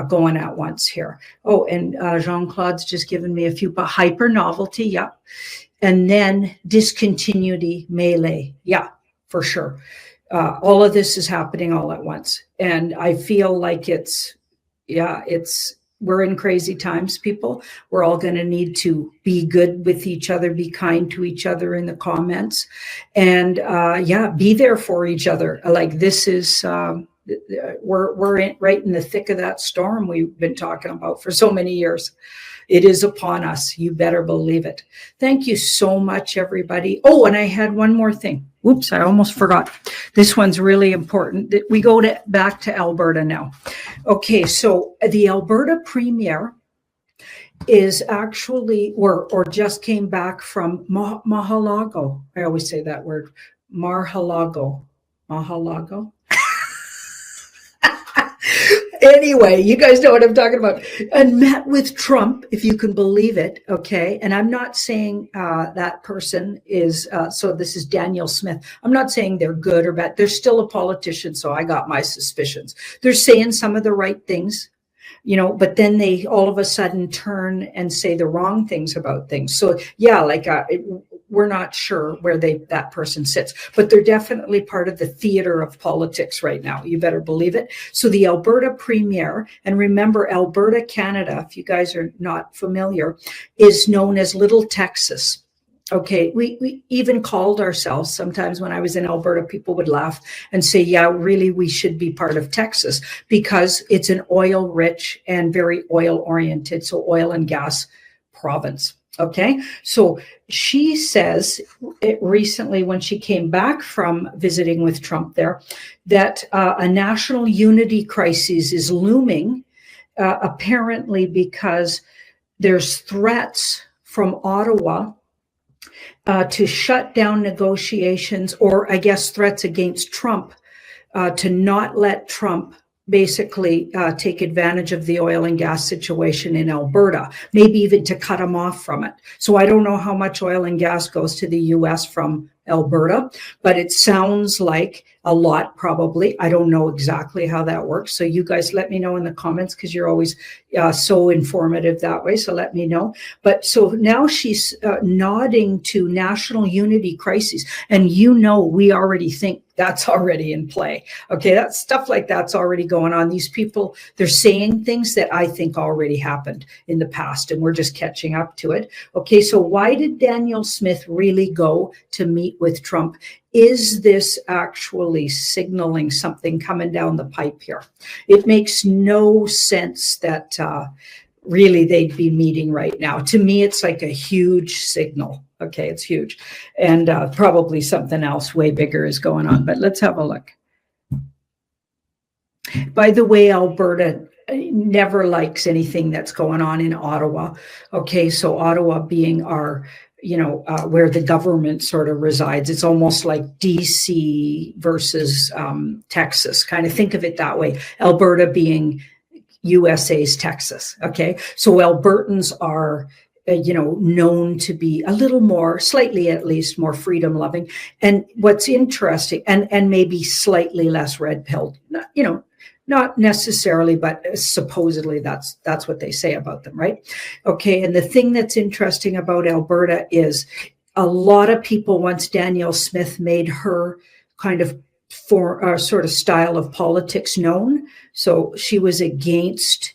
going at once here. Oh, and Jean-Claude's just given me a few, but hyper novelty, yeah. And then discontinuity, melee, yeah, for sure. All of this is happening all at once. And I feel like we're in crazy times, people. We're all going to need to be good with each other, be kind to each other in the comments, and be there for each other. Like this is, we're right in the thick of that storm we've been talking about for so many years. It is upon us. You better believe it. Thank you so much, everybody. Oh, and I had one more thing. Whoops, I almost forgot. This one's really important. We go back to Alberta now. Okay, so the Alberta Premier is actually, or just came back from Mahalago. I always say that word, Mahalago. Anyway, you guys know what I'm talking about. And met with Trump, if you can believe it, okay? And I'm not saying that person is, so this is Daniel Smith. I'm not saying they're good or bad. They're still a politician, so I got my suspicions. They're saying some of the right things, but then they all of a sudden turn and say the wrong things about things. So yeah, like we're not sure where that person sits, but they're definitely part of the theater of politics right now. You better believe it. So the Alberta Premier, and remember Alberta, Canada, if you guys are not familiar, is known as Little Texas. Okay, we even called ourselves, sometimes when I was in Alberta, people would laugh and say, yeah, really, we should be part of Texas because it's an oil rich and very oil oriented, so oil and gas province. Okay, so she says recently when she came back from visiting with Trump there, that a national unity crisis is looming, apparently because there's threats from Ottawa to shut down negotiations, or I guess threats against Trump to not let Trump basically take advantage of the oil and gas situation in Alberta, maybe even to cut him off from it. So I don't know how much oil and gas goes to the US from Alberta, but it sounds like a lot probably. I don't know exactly how that works. So you guys let me know in the comments because you're always so informative that way. So let me know. But so now she's nodding to national unity crises. And we already think that's already in play. Okay, that stuff like that's already going on. These people, they're saying things that I think already happened in the past, and we're just catching up to it. Okay, so why did Daniel Smith really go to meet with Trump? Is this actually signaling something coming down the pipe here? It makes no sense that really they'd be meeting right now. To me, it's like a huge signal. Okay, it's huge. And probably something else way bigger is going on, but let's have a look. By the way, Alberta never likes anything that's going on in Ottawa. Okay, so Ottawa being our, where the government sort of resides. It's almost like DC versus Texas. Kind of think of it that way. Alberta being USA's Texas. Okay, so Albertans are known to be a little more, slightly at least, more freedom loving. And what's interesting, and maybe slightly less red pilled, not necessarily, but supposedly that's what they say about them, right? Okay, and the thing that's interesting about Alberta is a lot of people, once Danielle Smith made her kind of sort of style of politics known, so she was against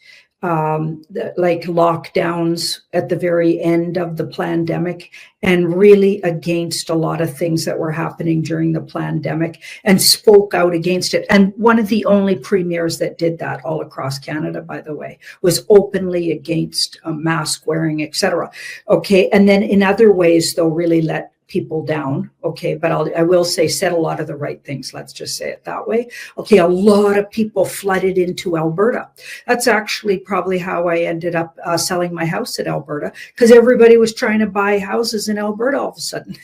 like lockdowns at the very end of the pandemic, and really against a lot of things that were happening during the pandemic, and spoke out against it. And one of the only premiers that did that all across Canada, by the way, was openly against mask wearing, etc. Okay, and then in other ways, though, really let people down. Okay, but I will say said a lot of the right things. Let's just say it that way. Okay, a lot of people flooded into Alberta. That's actually probably how I ended up selling my house in Alberta, because everybody was trying to buy houses in Alberta all of a sudden.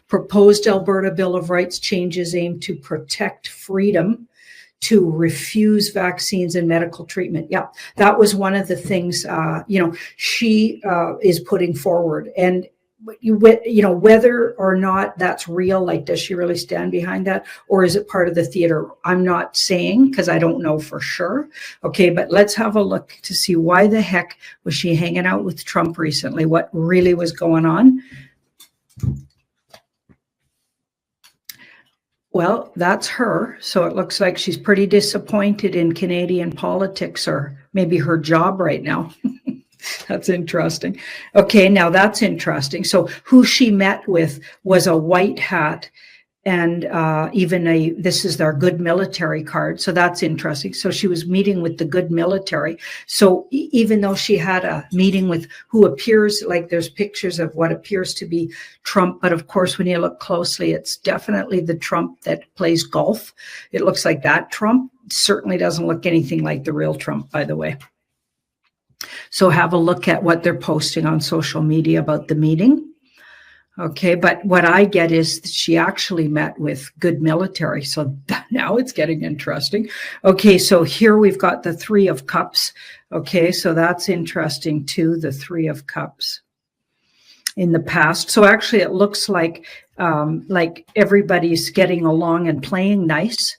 Proposed Alberta Bill of Rights changes aim to protect freedom to refuse vaccines and medical treatment. Yeah, that was one of the things, she is putting forward. And whether or not that's real, like, does she really stand behind that, or is it part of the theater? I'm not saying, because I don't know for sure. Okay, but let's have a look to see why the heck was she hanging out with Trump recently, what really was going on. Well, that's her. So it looks like she's pretty disappointed in Canadian politics, or maybe her job right now. That's interesting. Okay, now that's interesting. So who she met with was a white hat, and this is their good military card. So that's interesting. So she was meeting with the good military. So even though she had a meeting with who appears like, there's pictures of what appears to be Trump, but of course, when you look closely, it's definitely the Trump that plays golf. It looks like that Trump. Certainly doesn't look anything like the real Trump, by the way. So have a look at what they're posting on social media about the meeting. Okay, but what I get is that she actually met with good military. So now it's getting interesting. Okay, so here we've got the Three of Cups. Okay, so that's interesting too, the Three of Cups in the past. So actually it looks like everybody's getting along and playing nice.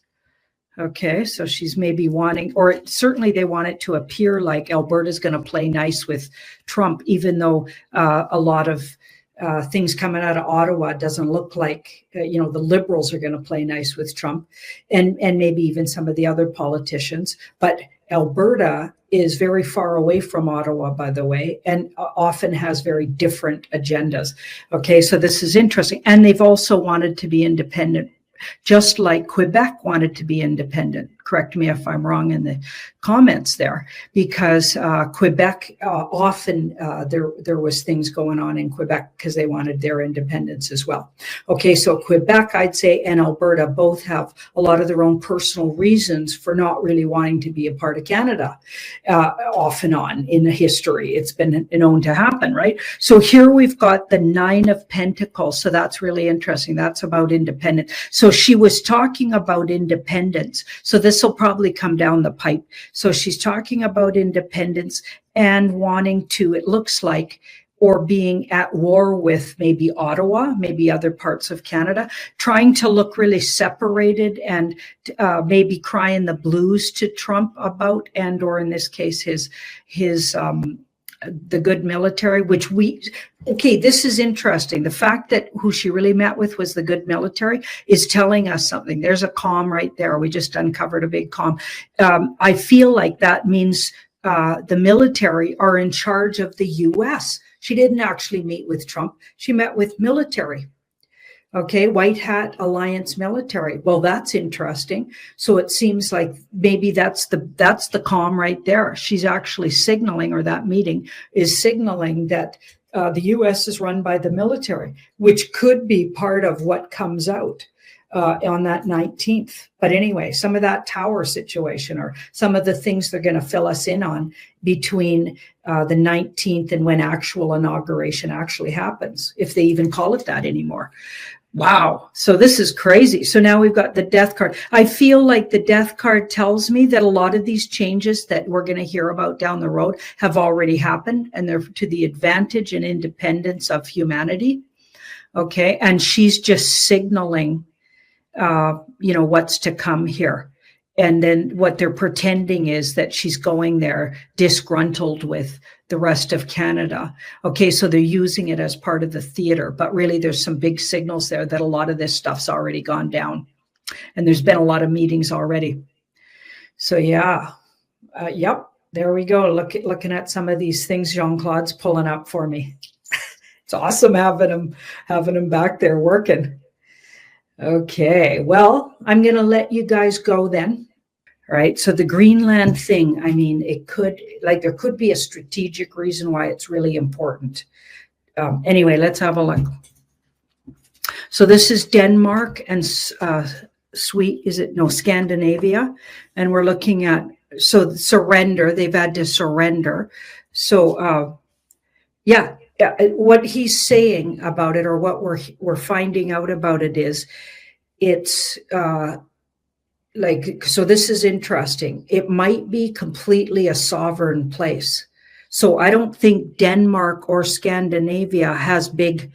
Okay, so she's maybe wanting, or certainly they want it to appear like Alberta's going to play nice with Trump, even though a lot of things coming out of Ottawa doesn't look like, the Liberals are going to play nice with Trump, and maybe even some of the other politicians. But Alberta is very far away from Ottawa, by the way, and often has very different agendas. Okay, so this is interesting. And they've also wanted to be independent, just like Quebec wanted to be independent. Correct me if I'm wrong in the comments there, because Quebec often there was things going on in Quebec because they wanted their independence as well. Okay, so Quebec, I'd say, and Alberta both have a lot of their own personal reasons for not really wanting to be a part of Canada. Off and on in the history, it's been known to happen, right? So here we've got the Nine of Pentacles. So that's really interesting. That's about independence. So she was talking about independence. So this will probably come down the pipe. So she's talking about independence and wanting to, it looks like, or being at war with maybe Ottawa, maybe other parts of Canada, trying to look really separated and maybe crying the blues to Trump about, and or in this case, his the good military, which this is interesting. The fact that who she really met with was the good military is telling us something. There's a comm right there. We just uncovered a big comm. I feel like that means the military are in charge of the U.S. She didn't actually meet with Trump. She met with military. Okay, White Hat Alliance military. Well, that's interesting. So it seems like maybe that's the comm right there. She's actually signaling, or that meeting is signaling, that the U.S. is run by the military, which could be part of what comes out on that 19th. But anyway, some of that tower situation or some of the things they're going to fill us in on between the 19th and when actual inauguration actually happens, if they even call it that anymore. Wow. So this is crazy. So now we've got the death card. I feel like the death card tells me that a lot of these changes that we're going to hear about down the road have already happened, and they're to the advantage and independence of humanity. Okay. And she's just signaling, what's to come here. And then what they're pretending is that she's going there disgruntled with the rest of Canada. Okay, so they're using it as part of the theater, but really there's some big signals there that a lot of this stuff's already gone down. And there's been a lot of meetings already. So yeah, yep, there we go. Looking at some of these things Jean-Claude's pulling up for me. It's awesome having him back there working. Okay, well, I'm going to let you guys go then. All right, so the Greenland thing, I mean, there could be a strategic reason why it's really important. Anyway, let's have a look. So this is Denmark and Scandinavia. And we're looking at, surrender, they've had to surrender. So, what he's saying about it, or what we're finding out about it, is it's so this is interesting. It might be completely a sovereign place. So I don't think Denmark or Scandinavia has big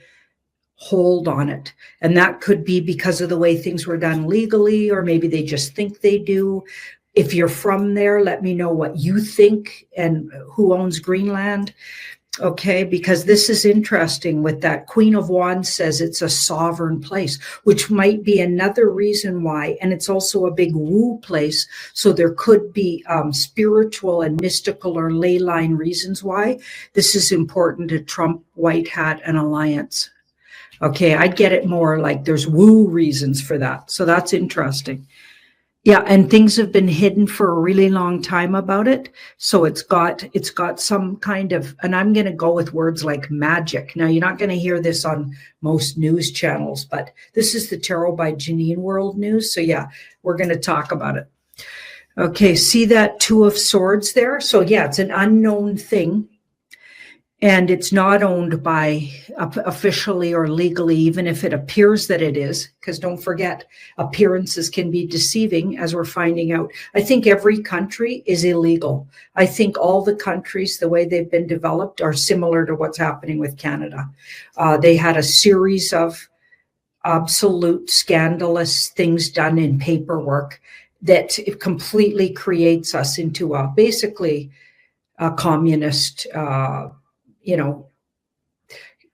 hold on it. And that could be because of the way things were done legally, or maybe they just think they do. If you're from there, let me know what you think and who owns Greenland. Okay, because this is interesting with that. Queen of Wands says it's a sovereign place, which might be another reason why. And it's also a big woo place. So there could be spiritual and mystical or ley line reasons why this is important to Trump, White Hat, and Alliance. Okay, I'd get it more like there's woo reasons for that. So that's interesting. Yeah, and things have been hidden for a really long time about it. So it's got some kind of, and I'm going to go with words like magic. Now, you're not going to hear this on most news channels, but this is the Tarot by Janine World News. So yeah, we're going to talk about it. Okay, see that Two of Swords there? So yeah, it's an unknown thing. And it's not owned by officially or legally, even if it appears that it is, because don't forget, appearances can be deceiving, as we're finding out. I think every country is illegal. I think all the countries, the way they've been developed, are similar to what's happening with Canada. They had a series of absolute scandalous things done in paperwork that it completely creates us into basically a communist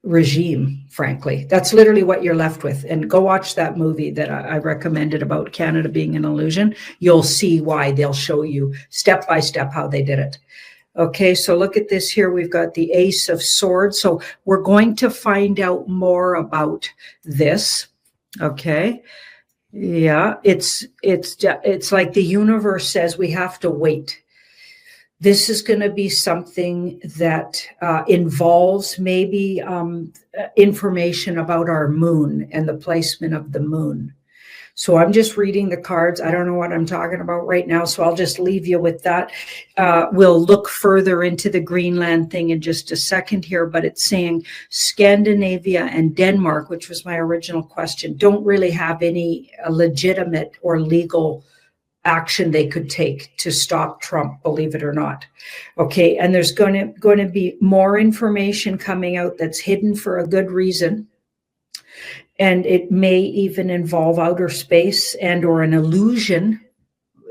regime, frankly. That's literally what you're left with. And go watch that movie that I recommended about Canada being an illusion. You'll see why. They'll show you step by step how they did it. Okay, so look at this here. We've got the Ace of Swords. So we're going to find out more about this. Okay. Yeah, it's like the universe says we have to wait. This is going to be something that involves maybe information about our moon and the placement of the moon. So I'm just reading the cards. I don't know what I'm talking about right now, so I'll just leave you with that. We'll look further into the Greenland thing in just a second here, but it's saying Scandinavia and Denmark, which was my original question, don't really have any legitimate or legal action they could take to stop Trump, believe it or not. Okay, and there's going to be more information coming out that's hidden for a good reason. And it may even involve outer space and or an illusion,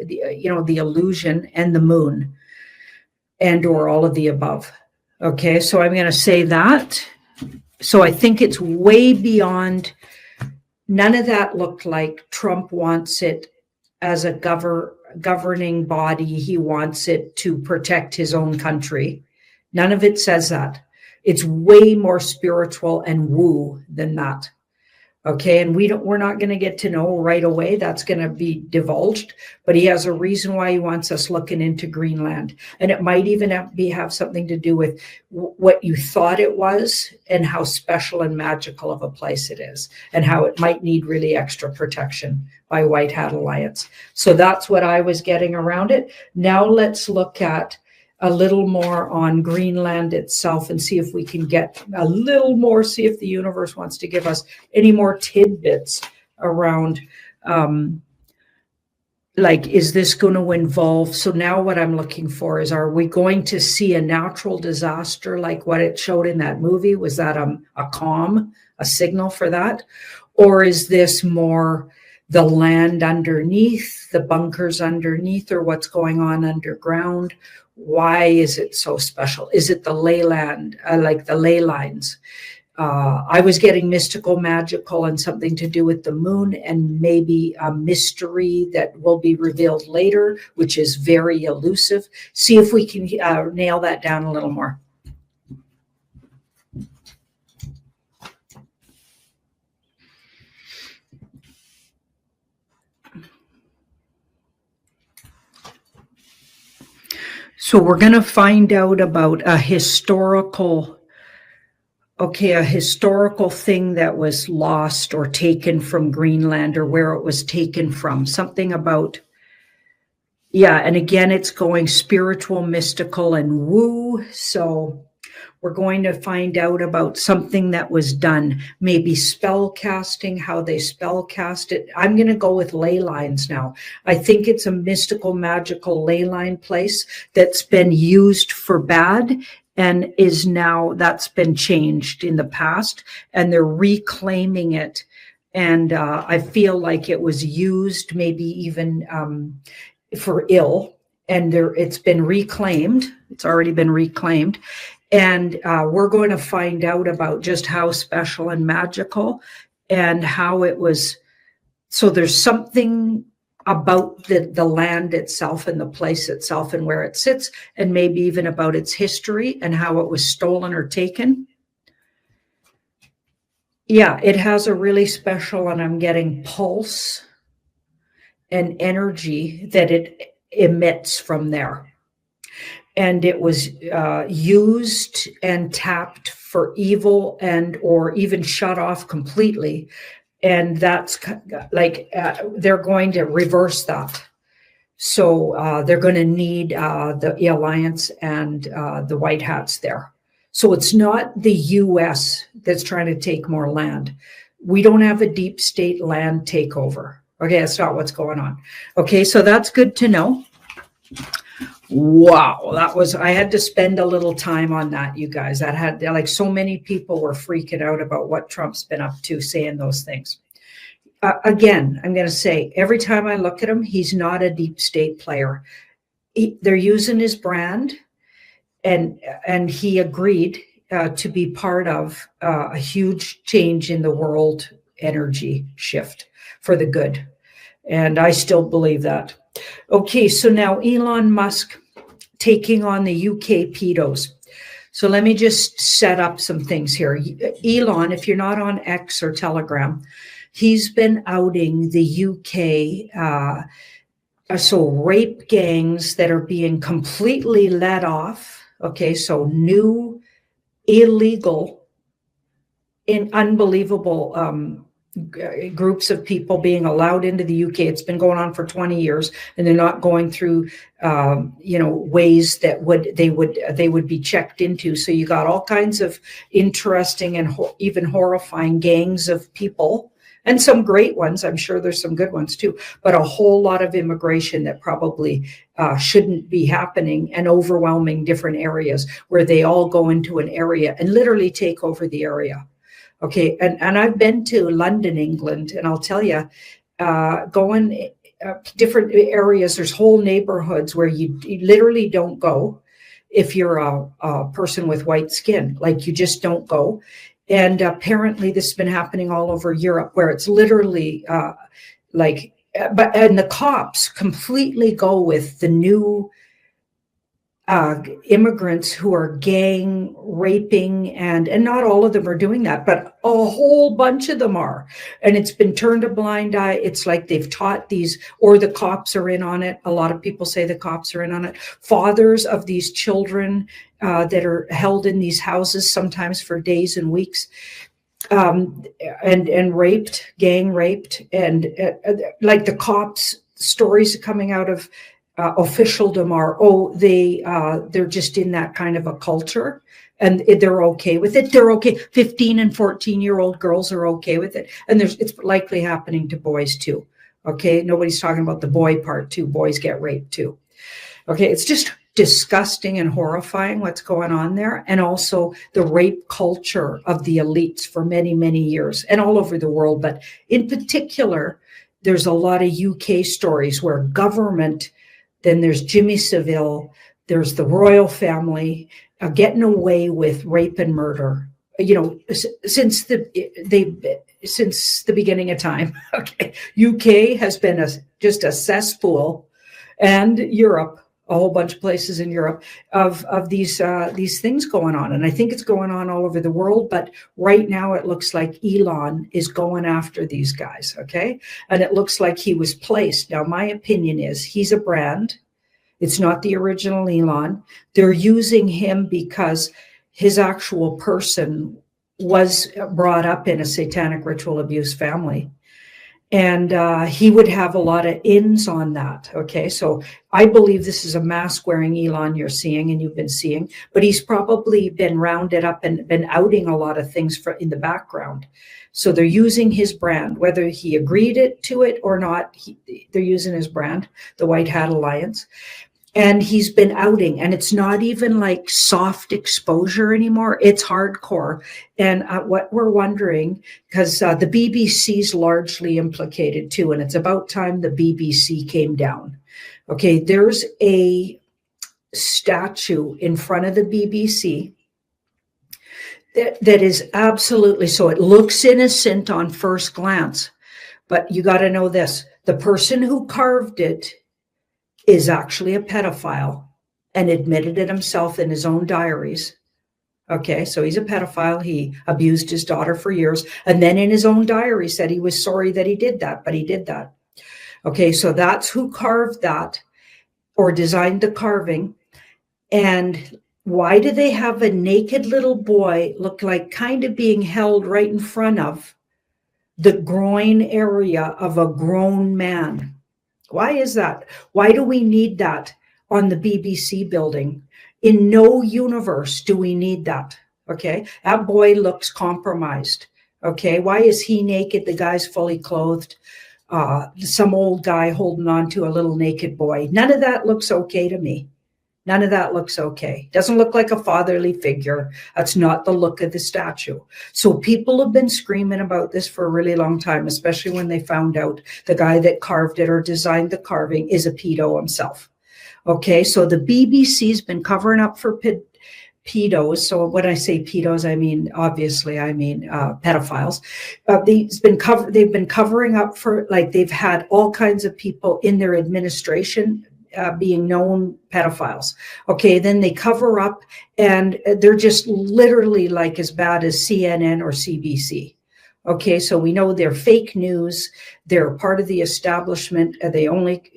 the illusion and the moon, and or all of the above. Okay, so I'm going to say that. So I think it's way beyond, none of that looked like Trump wants it as a governing body. He wants it to protect his own country. None of it says that. It's way more spiritual and woo than that. Okay, and we're not going to get to know right away. That's going to be divulged, but he has a reason why he wants us looking into Greenland, and it might even have something to do with what you thought it was and how special and magical of a place it is, and how it might need really extra protection by White Hat Alliance. So that's what I was getting around it. Now let's look at a little more on Greenland itself and see if we can get a little more, see if the universe wants to give us any more tidbits around, like, is this going to involve, so now what I'm looking for is, are we going to see a natural disaster like what it showed in that movie? Was that a signal for that? Or is this more the land underneath, the bunkers underneath, or what's going on underground? Why is it so special? Is it the ley land, like the ley lines? I was getting mystical, magical, and something to do with the moon, and maybe a mystery that will be revealed later, which is very elusive. See if we can nail that down a little more. So we're going to find out about a historical thing that was lost or taken from Greenland, or where it was taken from. Something about, yeah, and again, it's going spiritual, mystical, and woo. So we're going to find out about something that was done, maybe spell casting, how they spell cast it. I'm going to go with ley lines now. I think it's a mystical, magical ley line place that's been used for bad, and is now, that's been changed in the past, and they're reclaiming it. And I feel like it was used maybe even for ill, and it's been reclaimed. It's already been reclaimed. And we're going to find out about just how special and magical, and how it was. So there's something about the land itself and the place itself and where it sits, and maybe even about its history and how it was stolen or taken. Yeah, it has a really special, and I'm getting pulse and energy that it emits from there. And it was used and tapped for evil, and or even shut off completely. And that's like, they're going to reverse that. So they're going to need the Alliance and the White Hats there. So it's not the US that's trying to take more land. We don't have a deep state land takeover. Okay, that's not what's going on. Okay, so that's good to know. Wow, I had to spend a little time on that, you guys. That had, like, so many people were freaking out about what Trump's been up to, saying those things. Again, I'm going to say, every time I look at him, he's not a deep state player. They're using his brand, and he agreed to be part of a huge change in the world energy shift for the good. And I still believe that. Okay, so now Elon Musk taking on the UK pedos. So let me just set up some things here. Elon, if you're not on X or Telegram, he's been outing the UK, so rape gangs that are being completely let off. Okay, so new, illegal, unbelievable groups of people being allowed into the UK. It's been going on for 20 years, and they're not going through, ways that they would be checked into. So you got all kinds of interesting and even horrifying gangs of people, and some great ones. I'm sure there's some good ones too, but a whole lot of immigration that probably shouldn't be happening, and overwhelming different areas where they all go into an area and literally take over the area. Okay, and I've been to London, England, and I'll tell you, going different areas, there's whole neighborhoods where you literally don't go if you're a person with white skin. Like, you just don't go. And apparently this has been happening all over Europe, where it's literally and the cops completely go with the new immigrants who are gang raping, and not all of them are doing that, but A whole bunch of them are. And it's been turned a blind eye. It's like they've taught these, or the cops are in on it. A lot of people say the cops are in on it. Fathers of these children that are held in these houses, sometimes for days and weeks, and raped, gang raped. And like the cops, stories coming out of officialdom are, they're just in that kind of a culture. And they're okay with it. They're okay. 15 and 14-year-old girls are okay with it. And it's likely happening to boys too. Okay. Nobody's talking about the boy part too. Boys get raped too. Okay. It's just disgusting and horrifying what's going on there. And also the rape culture of the elites for many, many years and all over the world. But in particular, there's a lot of UK stories where government, then there's Jimmy Savile, there's the royal family, getting away with rape and murder, since the beginning of time. Okay, UK has been just a cesspool, and Europe, a whole bunch of places in Europe, of these things going on, and I think it's going on all over the world. But right now, it looks like Elon is going after these guys. Okay, and it looks like he was placed. Now, my opinion is he's a brand. It's not the original Elon. They're using him because his actual person was brought up in a satanic ritual abuse family. And he would have a lot of ins on that. Okay, so I believe this is a mask-wearing Elon you're seeing and you've been seeing, but he's probably been rounded up and been outing a lot of things in the background. So they're using his brand, whether he agreed to it or not. They're using his brand, the White Hat Alliance. And he's been outing, and it's not even like soft exposure anymore. It's hardcore. And what we're wondering, because the BBC's largely implicated too, and it's about time the BBC came down. Okay, there's a statue in front of the BBC that is absolutely, so it looks innocent on first glance, but you got to know this. The person who carved it is actually a pedophile and admitted it himself in his own diaries. Okay, so he's a pedophile. He abused his daughter for years. And then in his own diary said he was sorry that he did that, but he did that. Okay, so that's who carved that or designed the carving. And why do they have a naked little boy look like kind of being held right in front of the groin area of a grown man? Why is that? Why do we need that on the BBC building? In no universe do we need that. Okay, that boy looks compromised. Okay, why is he naked? The guy's fully clothed. Some old guy holding on to a little naked boy. None of that looks okay to me. None of that looks okay. Doesn't look like a fatherly figure. That's not the look of the statue. So people have been screaming about this for a really long time, especially when they found out the guy that carved it or designed the carving is a pedo himself. Okay, so the BBC's been covering up for pedos. So when I say pedos, I mean, obviously, I mean pedophiles. They've been covering up for, like, they've had all kinds of people in their administration being known pedophiles. Okay, then they cover up and they're just literally like as bad as CNN or CBC. Okay, so we know they're fake news. They're part of the establishment. They only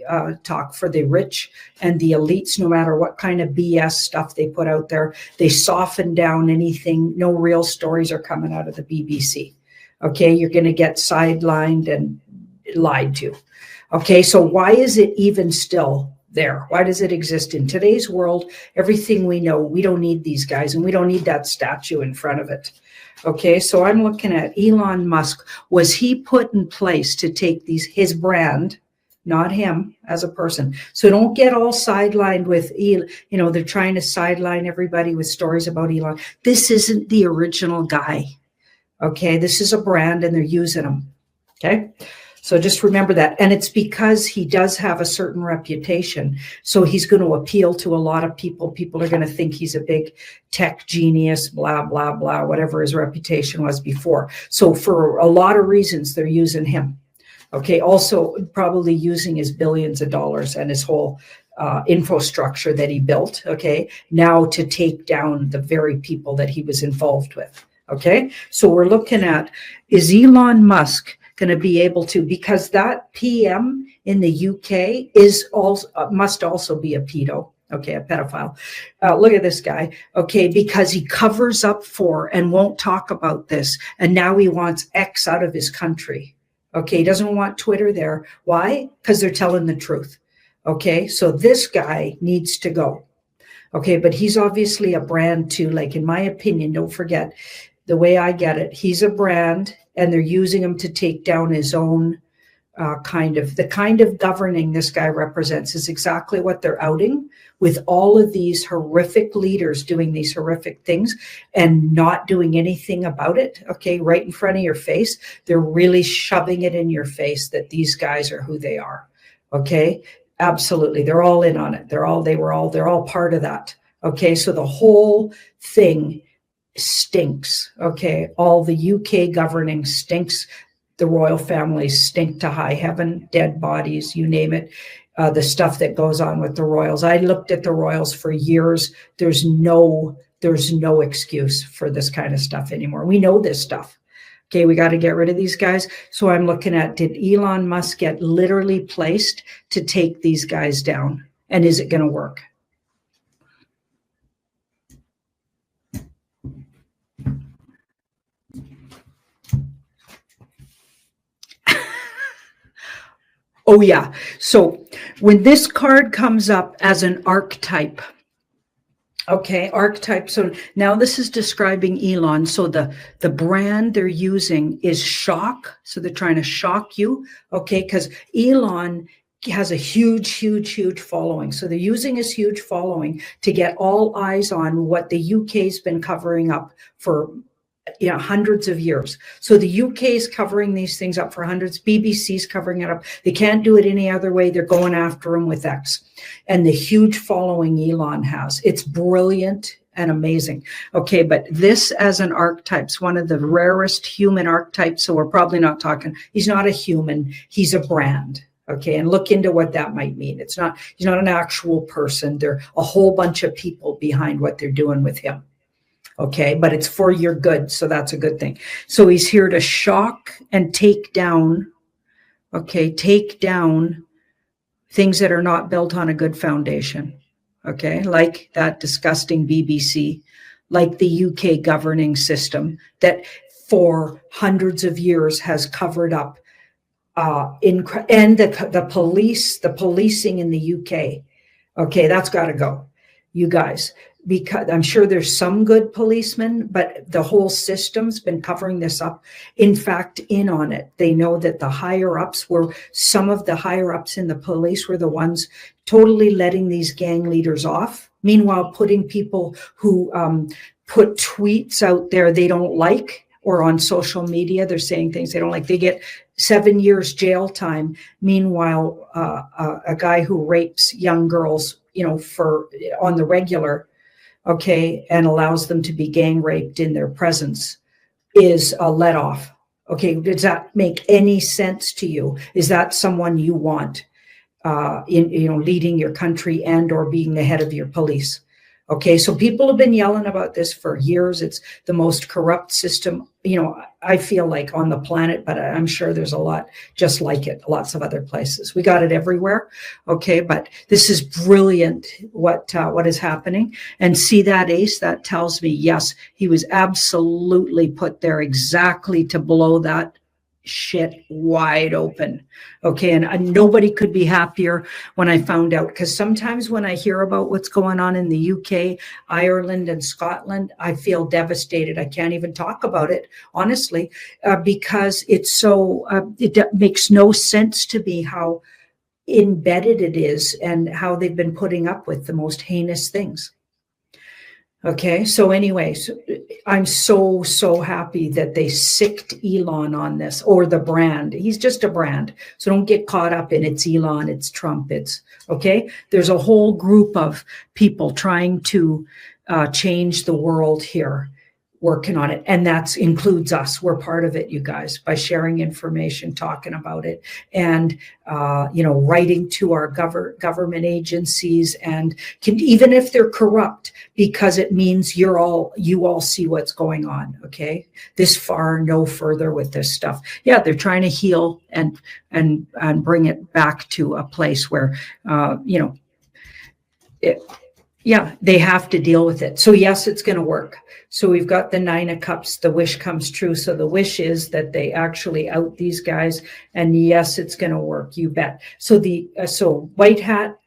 talk for the rich and the elites, no matter what kind of BS stuff they put out there. They soften down anything. No real stories are coming out of the BBC. Okay, you're going to get sidelined and lied to. Okay, so why is it even still there? Why does it exist in today's world? Everything we know, we don't need these guys, and we don't need that statue in front of it. Okay, so I'm looking at Elon Musk. Was he put in place to take his brand, not him as a person? So don't get all sidelined with, they're trying to sideline everybody with stories about Elon. This isn't the original guy. Okay, this is a brand and they're using him. Okay. So just remember that. And it's because he does have a certain reputation. So he's going to appeal to a lot of people. People are going to think he's a big tech genius, blah, blah, blah, whatever his reputation was before. So for a lot of reasons, they're using him. Okay. Also probably using his billions of dollars and his whole infrastructure that he built. Okay. Now to take down the very people that he was involved with. Okay, so we're looking at, is Elon Musk going to be able to, because that PM in the UK is also must also be a pedo, okay, a pedophile. Look at this guy, okay, because he covers up for and won't talk about this, and now he wants X out of his country. Okay, he doesn't want Twitter there. Why? Because they're telling the truth. Okay, so this guy needs to go. Okay, but he's obviously a brand too. Like, in my opinion, don't forget, the way I get it, he's a brand, and they're using him to take down his own the kind of governing this guy represents is exactly what they're outing, with all of these horrific leaders doing these horrific things and not doing anything about it. Okay, right in front of your face. They're really shoving it in your face that these guys are who they are. Okay, absolutely. They're all in on it. They're all part of that. Okay, so the whole thing stinks. Okay, all the UK governing stinks. The royal families stink to high heaven, dead bodies, you name it. The stuff that goes on with the royals. I looked at the royals for years. There's no excuse for this kind of stuff anymore. We know this stuff. Okay, we got to get rid of these guys. So I'm looking at, did Elon Musk get literally placed to take these guys down? And is it going to work? Oh, yeah. So when this card comes up as an archetype, okay, archetype. So now this is describing Elon. So the brand they're using is shock. So they're trying to shock you, okay, because Elon has a huge following. So they're using his huge following to get all eyes on what the UK's been covering up for hundreds of years. So the UK is covering these things up for hundreds. BBC's covering it up. They can't do it any other way. They're going after him with X. And the huge following Elon has. It's brilliant and amazing. Okay, but this as an archetype is one of the rarest human archetypes. So we're probably not talking, he's not a human, he's a brand. Okay, and look into what that might mean. He's not an actual person. There are a whole bunch of people behind what they're doing with him. Okay, but it's for your good, so that's a good thing. So he's here to shock and take down, take down things that are not built on a good foundation. Okay, like that disgusting BBC, like the UK governing system that for hundreds of years has covered up, and the policing in the UK. Okay, that's got to go, you guys. Because I'm sure there's some good policemen, but the whole system's been covering this up. In fact, in on it. They know that the higher ups were, some of the higher ups in the police were the ones totally letting these gang leaders off. Meanwhile, putting people who put tweets out there they don't like, or on social media, they're saying things they don't like. They get 7 years jail time. Meanwhile, a guy who rapes young girls, for on the regular, okay, and allows them to be gang raped in their presence, is a let off. Okay, does that make any sense to you? Is that someone you want leading your country and or being the head of your police? Okay, so people have been yelling about this for years. It's the most corrupt system, I feel like, on the planet, but I'm sure there's a lot just like it, lots of other places. We got it everywhere. Okay, but this is brilliant what is happening. And see that ace, that tells me, yes, he was absolutely put there exactly to blow that shit wide open. Okay, and nobody could be happier when I found out, because sometimes when I hear about what's going on in the UK, Ireland, and Scotland, I feel devastated. I can't even talk about it, honestly, because it's so, it makes no sense to me how embedded it is and how they've been putting up with the most heinous things. Okay, so anyways, I'm so happy that they sicked Elon on this, or the brand. He's just a brand. So don't get caught up in it's Elon, it's Trump, it's okay. There's a whole group of people trying to change the world here working on it. And that includes us. We're part of it, you guys, by sharing information, talking about it, and, writing to our government agencies, and even if they're corrupt, because it means you all see what's going on. Okay. This far, no further with this stuff. Yeah. They're trying to heal and bring it back to a place where, they have to deal with it. So yes, it's going to work. So we've got the 9 of Cups, the wish comes true. So the wish is that they actually out these guys, and yes, it's going to work. You bet. So so White Hat,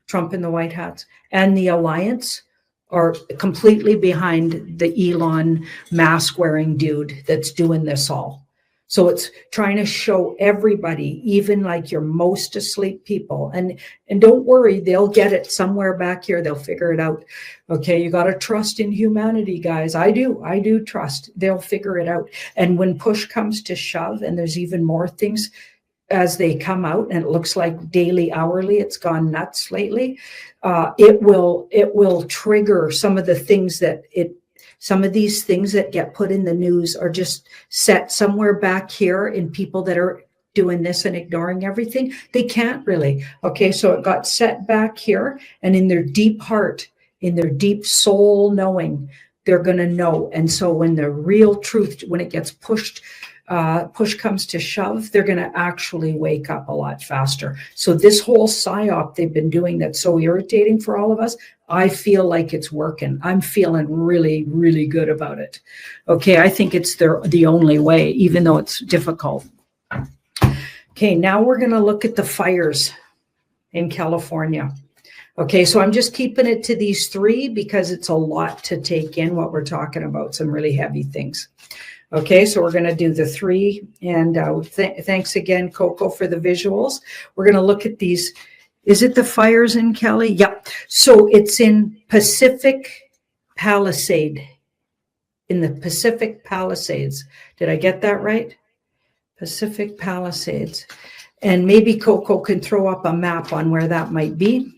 Trump and the White Hats, and the Alliance are completely behind the Elon mask wearing dude that's doing this all. So it's trying to show everybody, even like your most asleep people. And don't worry, they'll get it somewhere back here. They'll figure it out. Okay, you got to trust in humanity, guys. I do trust. They'll figure it out. And when push comes to shove, and there's even more things as they come out, and it looks like daily, hourly, it's gone nuts lately. It will trigger some of the things some of these things that get put in the news are just set somewhere back here in people that are doing this and ignoring everything. They can't really. Okay, so it got set back here, and in their deep heart, in their deep soul knowing, they're going to know. And so when the real truth, when it gets push comes to shove, they're going to actually wake up a lot faster. So this whole psyop they've been doing that's so irritating for all of us, I feel like it's working. I'm feeling really, really good about it. Okay, I think it's the only way, even though it's difficult. Okay, now we're going to look at the fires in California. Okay, so I'm just keeping it to these 3 because it's a lot to take in what we're talking about, some really heavy things. Okay, so we're going to do the 3, and thanks again, Coco, for the visuals. We're going to look at these. Is it the fires in Cali? Yeah. So it's in Pacific Palisade, in the Pacific Palisades. Did I get that right? Pacific Palisades. And maybe Coco can throw up a map on where that might be.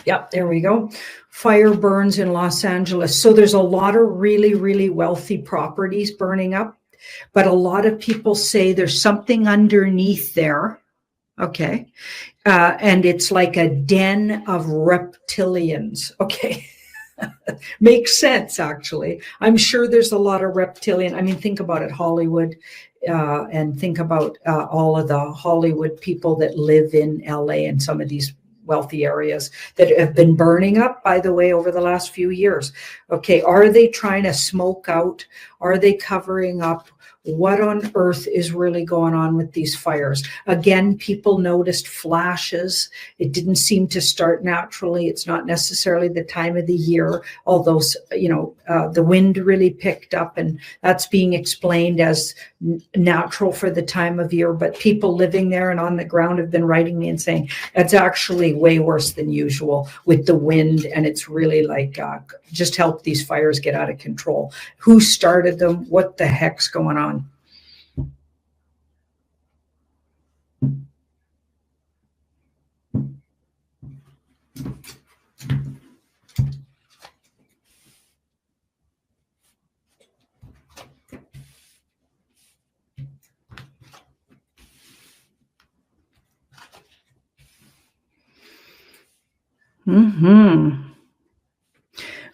Yep, there we go. Fire burns in Los Angeles. So there's a lot of really, really wealthy properties burning up, but a lot of people say there's something underneath there. Okay. And it's like a den of reptilians. Okay. Makes sense, actually. I'm sure there's a lot of reptilian. I mean, think about it, Hollywood, and think about all of the Hollywood people that live in LA and some of these wealthy areas that have been burning up, by the way, over the last few years. Okay, are they trying to smoke out? Are they covering up? What on earth is really going on with these fires? Again, people noticed flashes. It didn't seem to start naturally. It's not necessarily the time of the year, although, the wind really picked up, and that's being explained as natural for the time of year. But people living there and on the ground have been writing me and saying it's actually way worse than usual with the wind, and it's really like just help these fires get out of control. Who started them? What the heck's going on?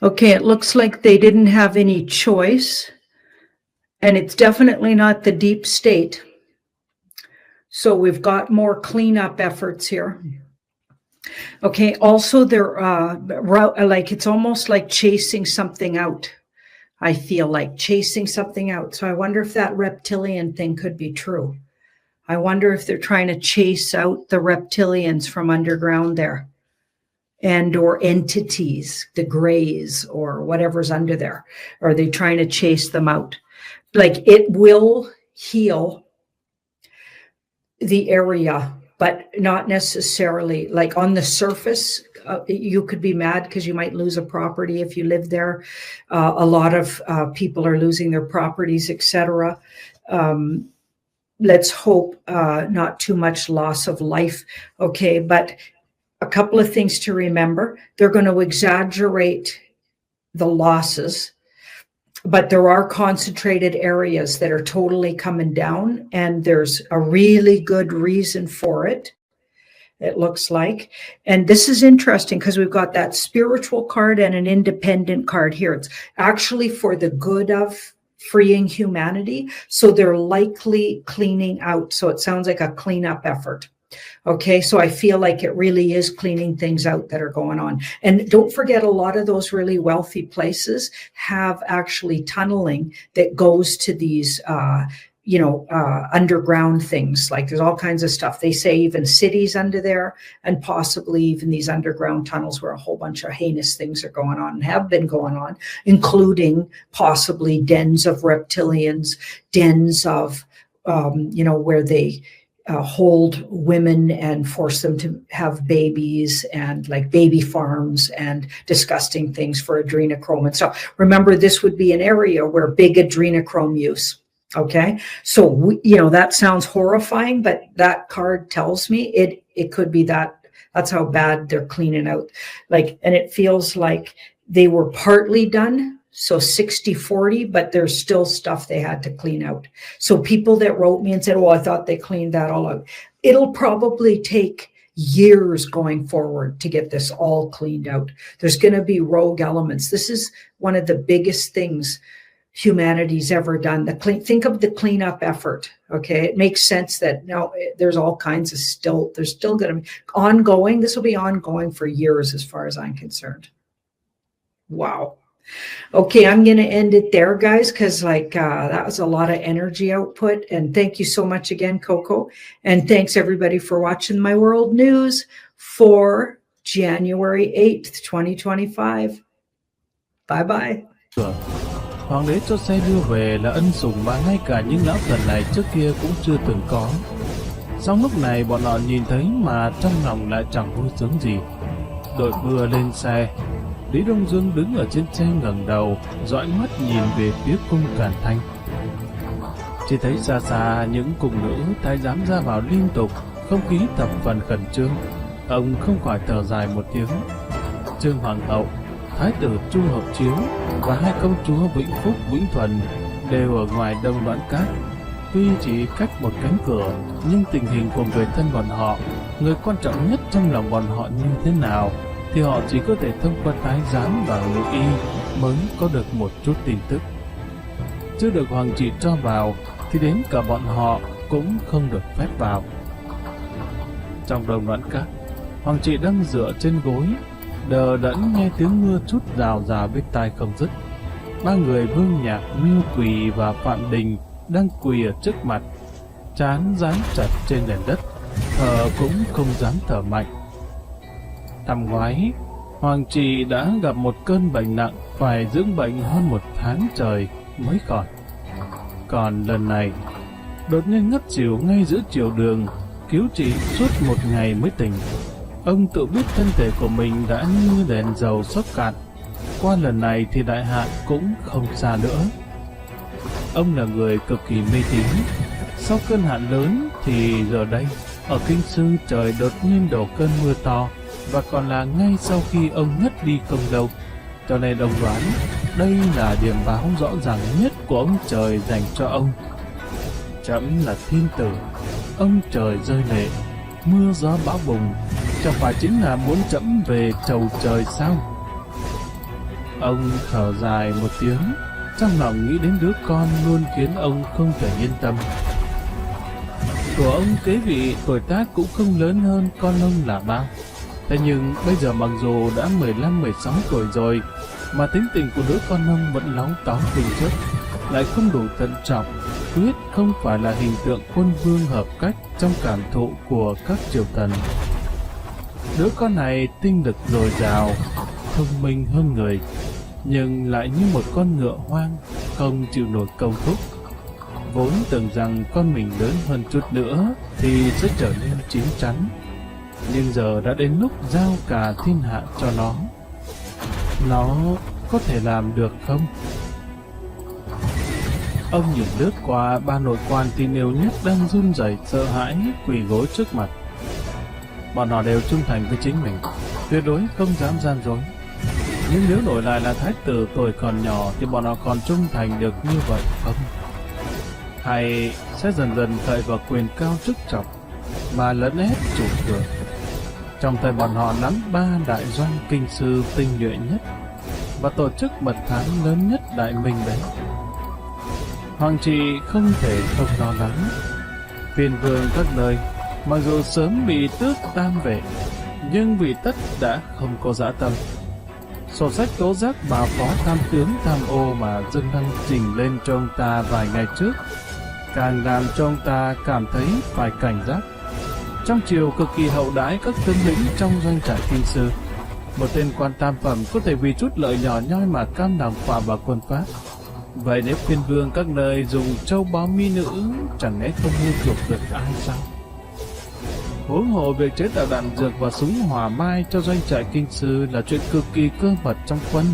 Okay, it looks like they didn't have any choice, and it's definitely not the deep state. So we've got more cleanup efforts here. Okay, also they're it's almost like chasing something out. I feel like chasing something out. So I wonder if that reptilian thing could be true. I wonder if they're trying to chase out the reptilians from underground there, and or entities, the grays or whatever's under there. Are they trying to chase them out? Like, it will heal the area, but not necessarily like on the surface. You could be mad because you might lose a property if you live there. A lot of people are losing their properties, etc. Let's hope not too much loss of life. Okay, but a couple of things to remember. They're going to exaggerate the losses. but there are concentrated areas that are totally coming down, and there's a really good reason for it. It looks like. And this is interesting because we've got that spiritual card and an independent card here. It's actually for the good of freeing humanity. So they're likely cleaning out. So it sounds like a cleanup effort. Okay, so I feel like it really is cleaning things out that are going on. And don't forget, a lot of those really wealthy places have actually tunneling that goes to these underground things. Like there's all kinds of stuff. They say even cities under there, and possibly even these underground tunnels where a whole bunch of heinous things are going on and have been going on, including possibly dens of reptilians, dens of, where they hold women and force them to have babies, and like baby farms and disgusting things for adrenochrome and stuff. Remember, this would be an area where big adrenochrome use. Okay, so that sounds horrifying, but that card tells me it could be that. That's how bad they're cleaning out. And it feels like they were partly done, so 60-40, but there's still stuff they had to clean out. So people that wrote me and said, "Oh, I thought they cleaned that all out," it'll probably take years going forward to get this all cleaned out. There's going to be rogue elements. This is one of the biggest things humanity's ever done. Think of the cleanup effort. Okay, it makes sense that now there's all kinds of there's still going to be ongoing. This will be ongoing for years, as far as I'm concerned. Wow. Okay, I'm going to end it there, guys, because that was a lot of energy output. And thank you so much again, Coco. And thanks everybody for watching my world news for January 8th, 2025. Bye bye. Hoàng đế cho xe đưa về là ân sủng mà ngay cả những lão thần này trước kia cũng chưa từng có. Song lúc này bọn họ nhìn thấy mà trong lòng lại chẳng vui sướng gì. Đội mưa lên xe, Lý Đông Dương đứng ở trên xe ngẩng đầu, dõi mắt nhìn về phía cung Càn Thanh. Chỉ thấy xa xa những cung nữ thái giám ra vào liên tục, không khí thập phần khẩn trương. Ông không khỏi thở dài một tiếng. Trương Hoàng hậu, Thái tử Chu Hậu Chiếu và hai công chúa Vĩnh Phúc, Vĩnh Thuần đều ở ngoài Đông Loan Cát. Tuy chỉ cách một cánh cửa, nhưng tình hình của người thân bọn họ, người quan trọng nhất trong lòng bọn họ như thế nào, thì họ chỉ có thể thông qua thái giám và ngự y mới có được một chút tin tức. Chưa được hoàng trị cho vào, thì đến cả bọn họ cũng không được phép vào. Trong Đông Loan Cát, hoàng trị đang dựa trên gối, đờ đẫn nghe tiếng mưa chút rào rào bên tai không dứt. Ba người Vương Nhạc, Miêu Quỳ và Phạm Đình đang quỳ ở trước mặt, trán dán chặt trên nền đất, thở cũng không dám thở mạnh. Năm ngoái, hoàng trị đã gặp một cơn bệnh nặng, phải dưỡng bệnh hơn 1 tháng trời mới khỏi. Còn lần này, đột nhiên ngất xỉu ngay giữa chiều đường, cứu trị suốt 1 ngày mới tỉnh. Ông tự biết thân thể của mình đã như đèn dầu sắp cạn. Qua lần này thì đại hạn cũng không xa nữa. Ông là người cực kỳ mê tín. Sau cơn hạn lớn thì giờ đây, ở Kinh Sư trời đột nhiên đổ cơn mưa to, và còn là ngay sau khi ông ngất đi không lâu. Cho nên ông đoán đây là điểm báo rõ ràng nhất của ông trời dành cho ông. Trẫm là thiên tử, ông trời rơi lệ, mưa gió bão bùng, chẳng phải chính là muốn trẫm về chầu trời sao? Ông thở dài một tiếng, trong lòng nghĩ đến đứa con luôn khiến ông không thể yên tâm. Của ông kế vị tuổi tác cũng không lớn hơn con ông là bao. Thế nhưng bây giờ mặc dù đã 15-16 tuổi rồi, mà tính tình của đứa con ông vẫn láu táu từng trước, lại không đủ thận trọng, quyết không phải là hình tượng quân vương hợp cách trong cảm thụ của các triều thần. Đứa con này tinh lực dồi dào, thông minh hơn người, nhưng lại như một con ngựa hoang, không chịu nổi câu thúc. Vốn tưởng rằng con mình lớn hơn chút nữa thì sẽ trở nên chín chắn, nhưng giờ đã đến lúc giao cả thiên hạ cho nó. Nó có thể làm được không? Ông nhìn lướt qua ba nội quan tin yêu nhất đang run rẩy sợ hãi quỳ gối trước mặt. Bọn họ đều trung thành với chính mình, tuyệt đối không dám gian dối. Nhưng nếu đổi lại là thái tử tuổi còn nhỏ thì bọn họ còn trung thành được như vậy không? Hay sẽ dần dần cậy vào quyền cao chức trọng mà lấn ép chủ quyền? Trong tay bọn họ nắm 3 đại doanh kinh sư tinh nhuệ nhất và tổ chức mật thám lớn nhất Đại Minh đấy. Hoàng trị không thể không lo lắng. Phiên vương các nơi mặc dù sớm bị tước tam vệ, nhưng vị tất đã không có dã tâm. Sổ sách tố giác bà phó tham tướng tham ô mà Dương Đăng trình lên cho ông ta vài ngày trước, càng làm cho ông ta cảm thấy phải cảnh giác. Trong triều cực kỳ hậu đãi các tướng lĩnh trong doanh trại kinh sư. Một tên quan tam phẩm có thể vì chút lợi nhỏ nhoi mà cam đảm phá vào quân Pháp. Vậy nếu phiên vương các nơi dùng châu báu mỹ nữ, chẳng lẽ không mua chuộc được ai sao? Huống hồ việc chế tạo đạn dược và súng hỏa mai cho doanh trại kinh sư là chuyện cực kỳ cơ mật trong quân.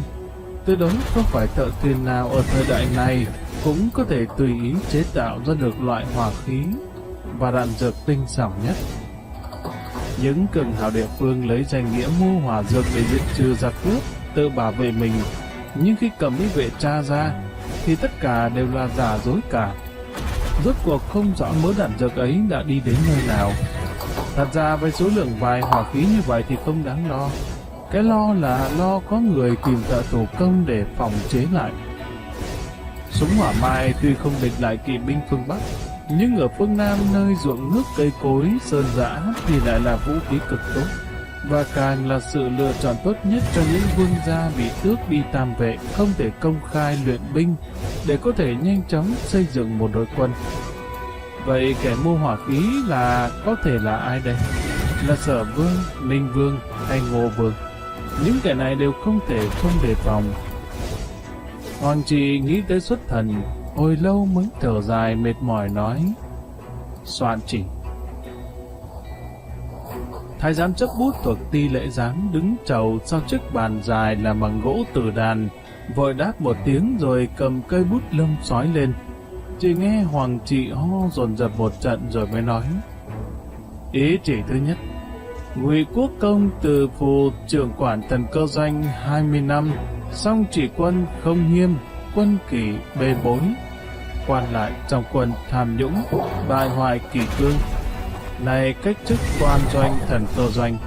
Tuyệt đối không phải thợ thuyền nào ở thời đại này cũng có thể tùy ý chế tạo ra được loại hỏa khí và đạn dược tinh xảo nhất. Những cường hào địa phương lấy danh nghĩa mua hỏa dược để diệt trừ giặc cướp, tự bảo vệ mình, nhưng khi cầm mỹ vệ tra ra thì tất cả đều là giả dối cả. Rốt cuộc không rõ mớ đạn dược ấy đã đi đến nơi nào. Thật ra với số lượng vài hỏa khí như vậy thì không đáng lo. Cái lo là lo có người tìm thợ thủ công để phòng chế lại. Súng hỏa mai tuy không địch lại kỵ binh phương Bắc, nhưng ở phương Nam nơi ruộng nước cây cối, sơn dã thì lại là vũ khí cực tốt, và càng là sự lựa chọn tốt nhất cho những vương gia bị tước đi tam vệ không thể công khai luyện binh để có thể nhanh chóng xây dựng một đội quân. Vậy kẻ mua hỏa khí là có thể là ai đây? Là Sở Vương, Ninh Vương hay Ngô Vương? Những kẻ này đều không thể không đề phòng. Hoàng trị nghĩ tới xuất thần, hồi lâu mới thở dài mệt mỏi nói: soạn chỉ. Thái giám chấp bút thuộc Ti Lễ Giám đứng chầu sau chiếc bàn dài làm bằng gỗ tử đàn, vội đáp một tiếng rồi cầm cây bút lâm sói lên. Chỉ nghe Hoàng trị ho dồn dập một trận rồi mới nói: ý chỉ thứ nhất, Ngụy Quốc Công từ phù trưởng quản thần cơ doanh 20 năm, song chỉ quân không nghiêm, quân kỷ bê bối, quan lại trong quân tham nhũng, bại hoại kỷ cương. Này cách chức quan doanh thần cơ doanh,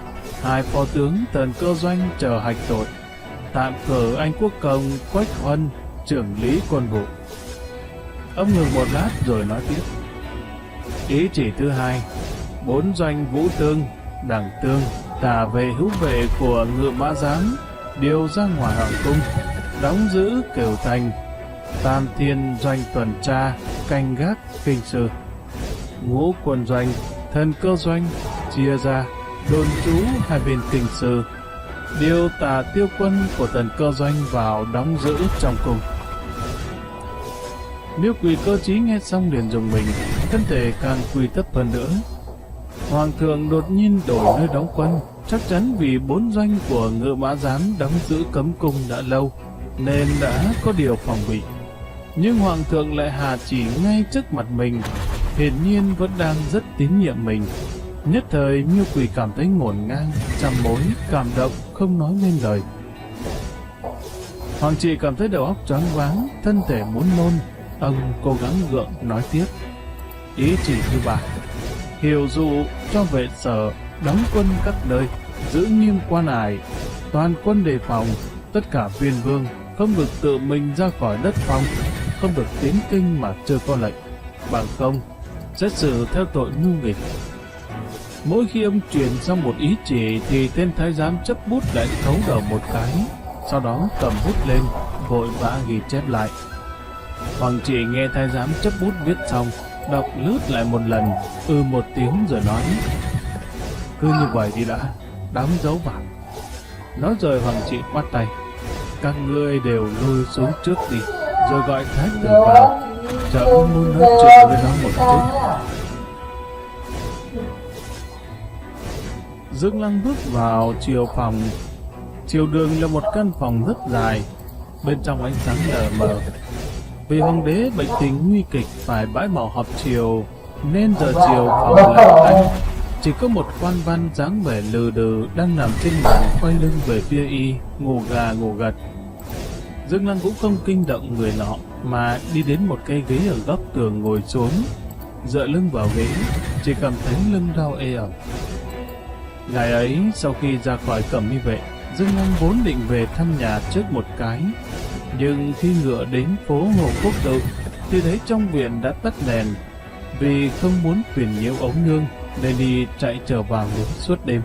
2 phó tướng thần cơ doanh chờ hạch tội, tạm cử anh Quốc Công Quách Huân trưởng lý quân vụ. Ông ngừng một lát rồi nói tiếp: ý chỉ thứ hai, 4 doanh vũ tương, đẳng tương, tả vệ hữu vệ của Ngự Mã Giám điều ra ngoài hoàng cung, đóng giữ Cửu Thành, Tam Thiên doanh tuần tra, canh gác kinh sư. Ngũ quân doanh, thần cơ doanh chia ra đồn trú hai bên kinh sư, điều tả tiêu quân của thần cơ doanh vào đóng giữ trong cung. Nếu Quỳ Cơ Chí nghe xong liền dùng mình, thân thể càng quỳ thấp hơn nữa. Hoàng thượng đột nhiên đổi nơi đóng quân, chắc chắn vì 4 doanh của Ngự Mã Giám đóng giữ cấm cung đã lâu, nên đã có điều phòng bị. Nhưng Hoàng thượng lại hạ chỉ ngay trước mặt mình, hiển nhiên vẫn đang rất tín nhiệm mình. Nhất thời Miêu Quỳ cảm thấy ngổn ngang, trăm mối, cảm động, không nói nên lời. Hoàng trị cảm thấy đầu óc choáng váng, thân thể muốn nôn. Ông cố gắng gượng nói tiếp: ý chỉ thứ ba, hiệu dụ cho vệ sở đóng quân các nơi, giữ nghiêm quan ải, toàn quân đề phòng. Tất cả phiên vương không được tự mình ra khỏi đất phong, không được tiến kinh mà chưa có lệnh, bằng không xét xử theo tội ngu nghịch. Mỗi khi ông truyền xong một ý chỉ thì tên thái giám chấp bút lại thấu đầu một cái, sau đó cầm bút lên vội vã ghi chép lại. Hoàng trị nghe thái giám chấp bút viết xong, đọc lướt lại một lần, một tiếng rồi nói: cứ như vậy đi đã, đóng dấu vào. Nói rồi Hoàng trị bắt tay: các ngươi đều lui xuống trước đi, rồi gọi thái tử vào, chậm muốn nói chuyện với nó một chút. Dương Lăng bước vào chiều phòng. Chiều đường là một căn phòng rất dài, bên trong ánh sáng lờ mờ. Vì hoàng đế bệnh tình nguy kịch phải bãi bỏ họp chiều, nên giờ chiều phòng lạnh tanh. Chỉ có một quan văn dáng vẻ lừ đừ đang nằm trên bàn quay lưng về phía y, ngủ gà ngủ gật. Dương Lăng cũng không kinh động người nọ mà đi đến một cây ghế ở góc tường ngồi xuống, dựa lưng vào ghế, chỉ cảm thấy lưng đau ê ẩm. Ngày ấy sau khi ra khỏi cẩm y vệ, Dương Lăng vốn định về thăm nhà trước một cái, nhưng khi ngựa đến phố Hồ Quốc Tự thì thấy trong viện đã tắt đèn. Vì không muốn phiền nhiễu ống nương nên đi chạy trở vào ngủ suốt đêm.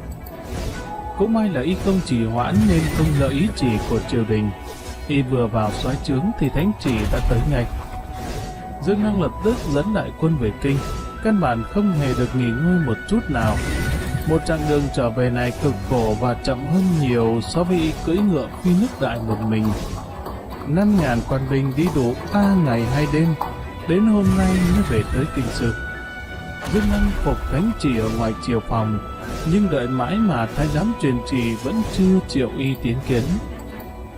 Cũng may là y không trì hoãn nên không lỡ ý chỉ của triều đình. Y vừa vào soái trướng thì thánh chỉ đã tới ngay. Dương Lăng lập tức dẫn đại quân về kinh, căn bản không hề được nghỉ ngơi một chút nào. Một chặng đường trở về này cực khổ và chậm hơn nhiều so với y cưỡi ngựa phi nước đại một mình. 5.000 quan binh đi đủ 3 ngày 2 đêm, đến hôm nay mới về tới kinh sư. Dương Lăng phục thánh chỉ ở ngoài triều phòng, nhưng đợi mãi mà thái giám truyền chỉ vẫn chưa chịu y tiến kiến.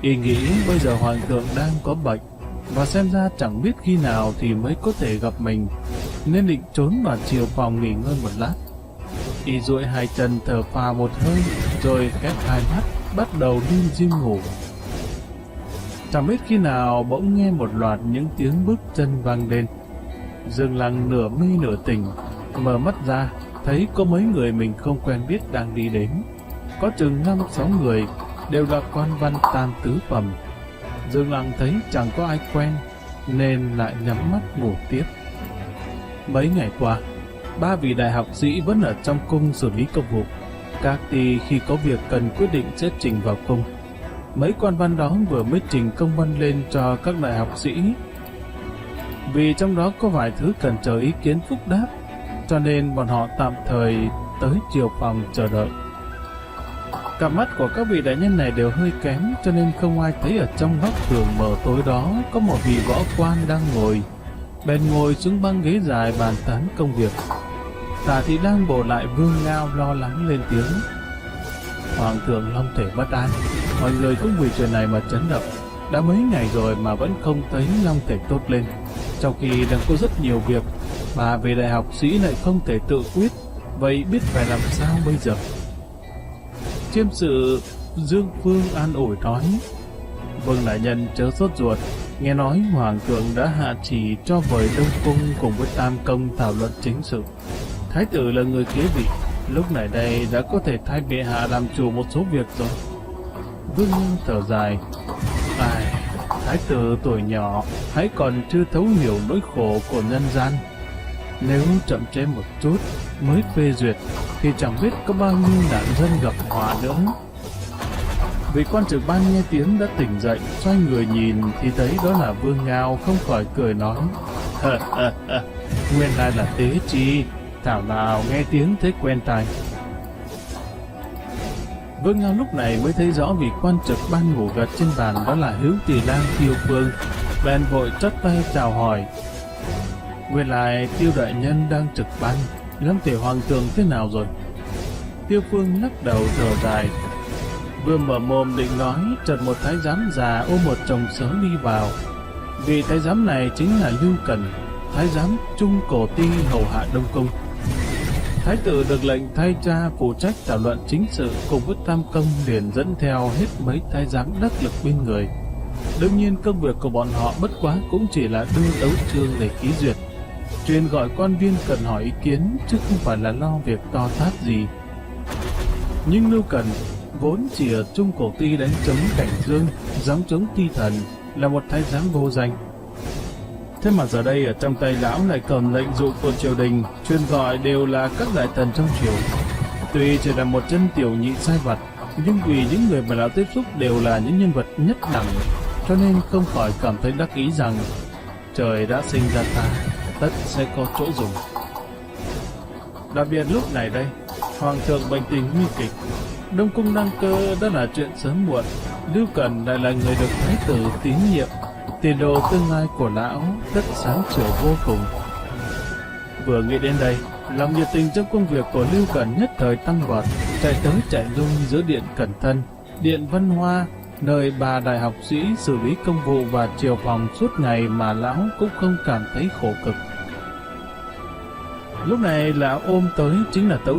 Y nghĩ bây giờ hoàng thượng đang có bệnh, và xem ra chẳng biết khi nào thì mới có thể gặp mình, nên định trốn vào triều phòng nghỉ ngơi một lát. Y duỗi hai chân thở phào một hơi, rồi khép hai mắt, bắt đầu lim dim ngủ. Chẳng biết khi nào bỗng nghe một loạt những tiếng bước chân vang lên. Dương Lăng nửa mê nửa tỉnh, mở mắt ra, thấy có mấy người mình không quen biết đang đi đến. Có chừng 5-6 người, đều là quan văn tam tứ phẩm. Dương Lăng thấy chẳng có ai quen, nên lại nhắm mắt ngủ tiếp. Mấy ngày qua, 3 vị đại học sĩ vẫn ở trong cung xử lý công vụ. Các ty khi có việc cần quyết định sẽ trình vào cung. Mấy quan văn đó vừa mới trình công văn lên cho các đại học sĩ. Vì trong đó có vài thứ cần chờ ý kiến phúc đáp, cho nên bọn họ tạm thời tới triều phòng chờ đợi. Cặp mắt của các vị đại nhân này đều hơi kém, cho nên không ai thấy ở trong góc tường mờ tối đó có một vị võ quan đang ngồi. Bèn ngồi xuống băng ghế dài bàn tán công việc. Tả thị đang bổ lại Vương Ngao lo lắng lên tiếng: Hoàng thượng long thể bất an, mọi người cũng vì chuyện này mà chấn động. Đã mấy ngày rồi mà vẫn không thấy long thể tốt lên, trong khi đang có rất nhiều việc. Bà về đại học sĩ lại không thể tự quyết, vậy biết phải làm sao bây giờ? Chiêm sự Dương Phương an ủi nói: Vương đại nhân chớ sốt ruột, nghe nói hoàng thượng đã hạ chỉ cho vời Đông Cung cùng với Tam Công thảo luận chính sự. Thái tử là người kế vị, lúc này đây đã có thể thay bệ hạ làm chủ một số việc rồi. Vương Nhân thở dài: Thái tử tuổi nhỏ, hãy còn chưa thấu hiểu nỗi khổ của nhân gian. Nếu chậm trễ một chút mới phê duyệt thì chẳng biết có bao nhiêu nạn dân gặp họa nữa. Vị quan trực ban nghe tiếng đã tỉnh dậy, xoay người nhìn thì thấy đó là Vương Ngao, không khỏi cười nói: Nguyên lai là Tế Chi, thảo nào nghe tiếng thấy quen tai. Vương Ngao lúc này mới thấy rõ vị quan trực ban ngủ gật trên bàn đó là Hữu Tỷ Lang Tiêu Phương, bèn vội chắp tay chào hỏi: Nguyên lai Tiêu đại nhân đang trực ban, lâm thể hoàng thượng thế nào rồi? Tiêu Phương lắc đầu thở dài. Vừa mở mồm định nói, chợt một thái giám già ôm một chồng sớ đi vào. Vị thái giám này chính là Lưu Cần, thái giám trung cổ ty hầu hạ Đông Cung. Thái tử được lệnh thay cha phụ trách thảo luận chính sự, cùng với Tam Công liền dẫn theo hết mấy thái giám đắc lực bên người. Đương nhiên công việc của bọn họ bất quá cũng chỉ là đưa tấu chương để ký duyệt, truyền gọi quan viên cần hỏi ý kiến, chứ không phải là lo việc to tát gì. Nhưng Lưu Cần vốn chỉ ở trung cổ ty đánh chống Cảnh Dương, gióng chống Ti Thần, là một thái giám vô danh. Thế mà giờ đây ở trong tay lão lại cầm lệnh dụ của triều đình, truyền gọi đều là các đại thần trong triều. Tuy chỉ là một chân tiểu nhị sai vặt, nhưng vì những người mà lão tiếp xúc đều là những nhân vật nhất đẳng, cho nên không khỏi cảm thấy đắc ý rằng trời đã sinh ra ta, tất sẽ có chỗ dùng. Đặc biệt lúc này đây, hoàng thượng bệnh tình nguy kịch, Đông Cung đăng cơ đó là chuyện sớm muộn. Lưu Cần lại là người được thái tử tín nhiệm, tiền đồ tương lai của lão rất sáng sủa vô cùng. Vừa nghĩ đến đây, lòng nhiệt tình trong công việc của Lưu Cần nhất thời tăng vọt, chạy tới chạy lui giữa điện Cẩn Thân, điện Văn Hoa, nơi bà đại học sĩ xử lý công vụ và triều phòng suốt ngày mà lão cũng không cảm thấy khổ cực. Lúc này lão ôm tới chính là tấu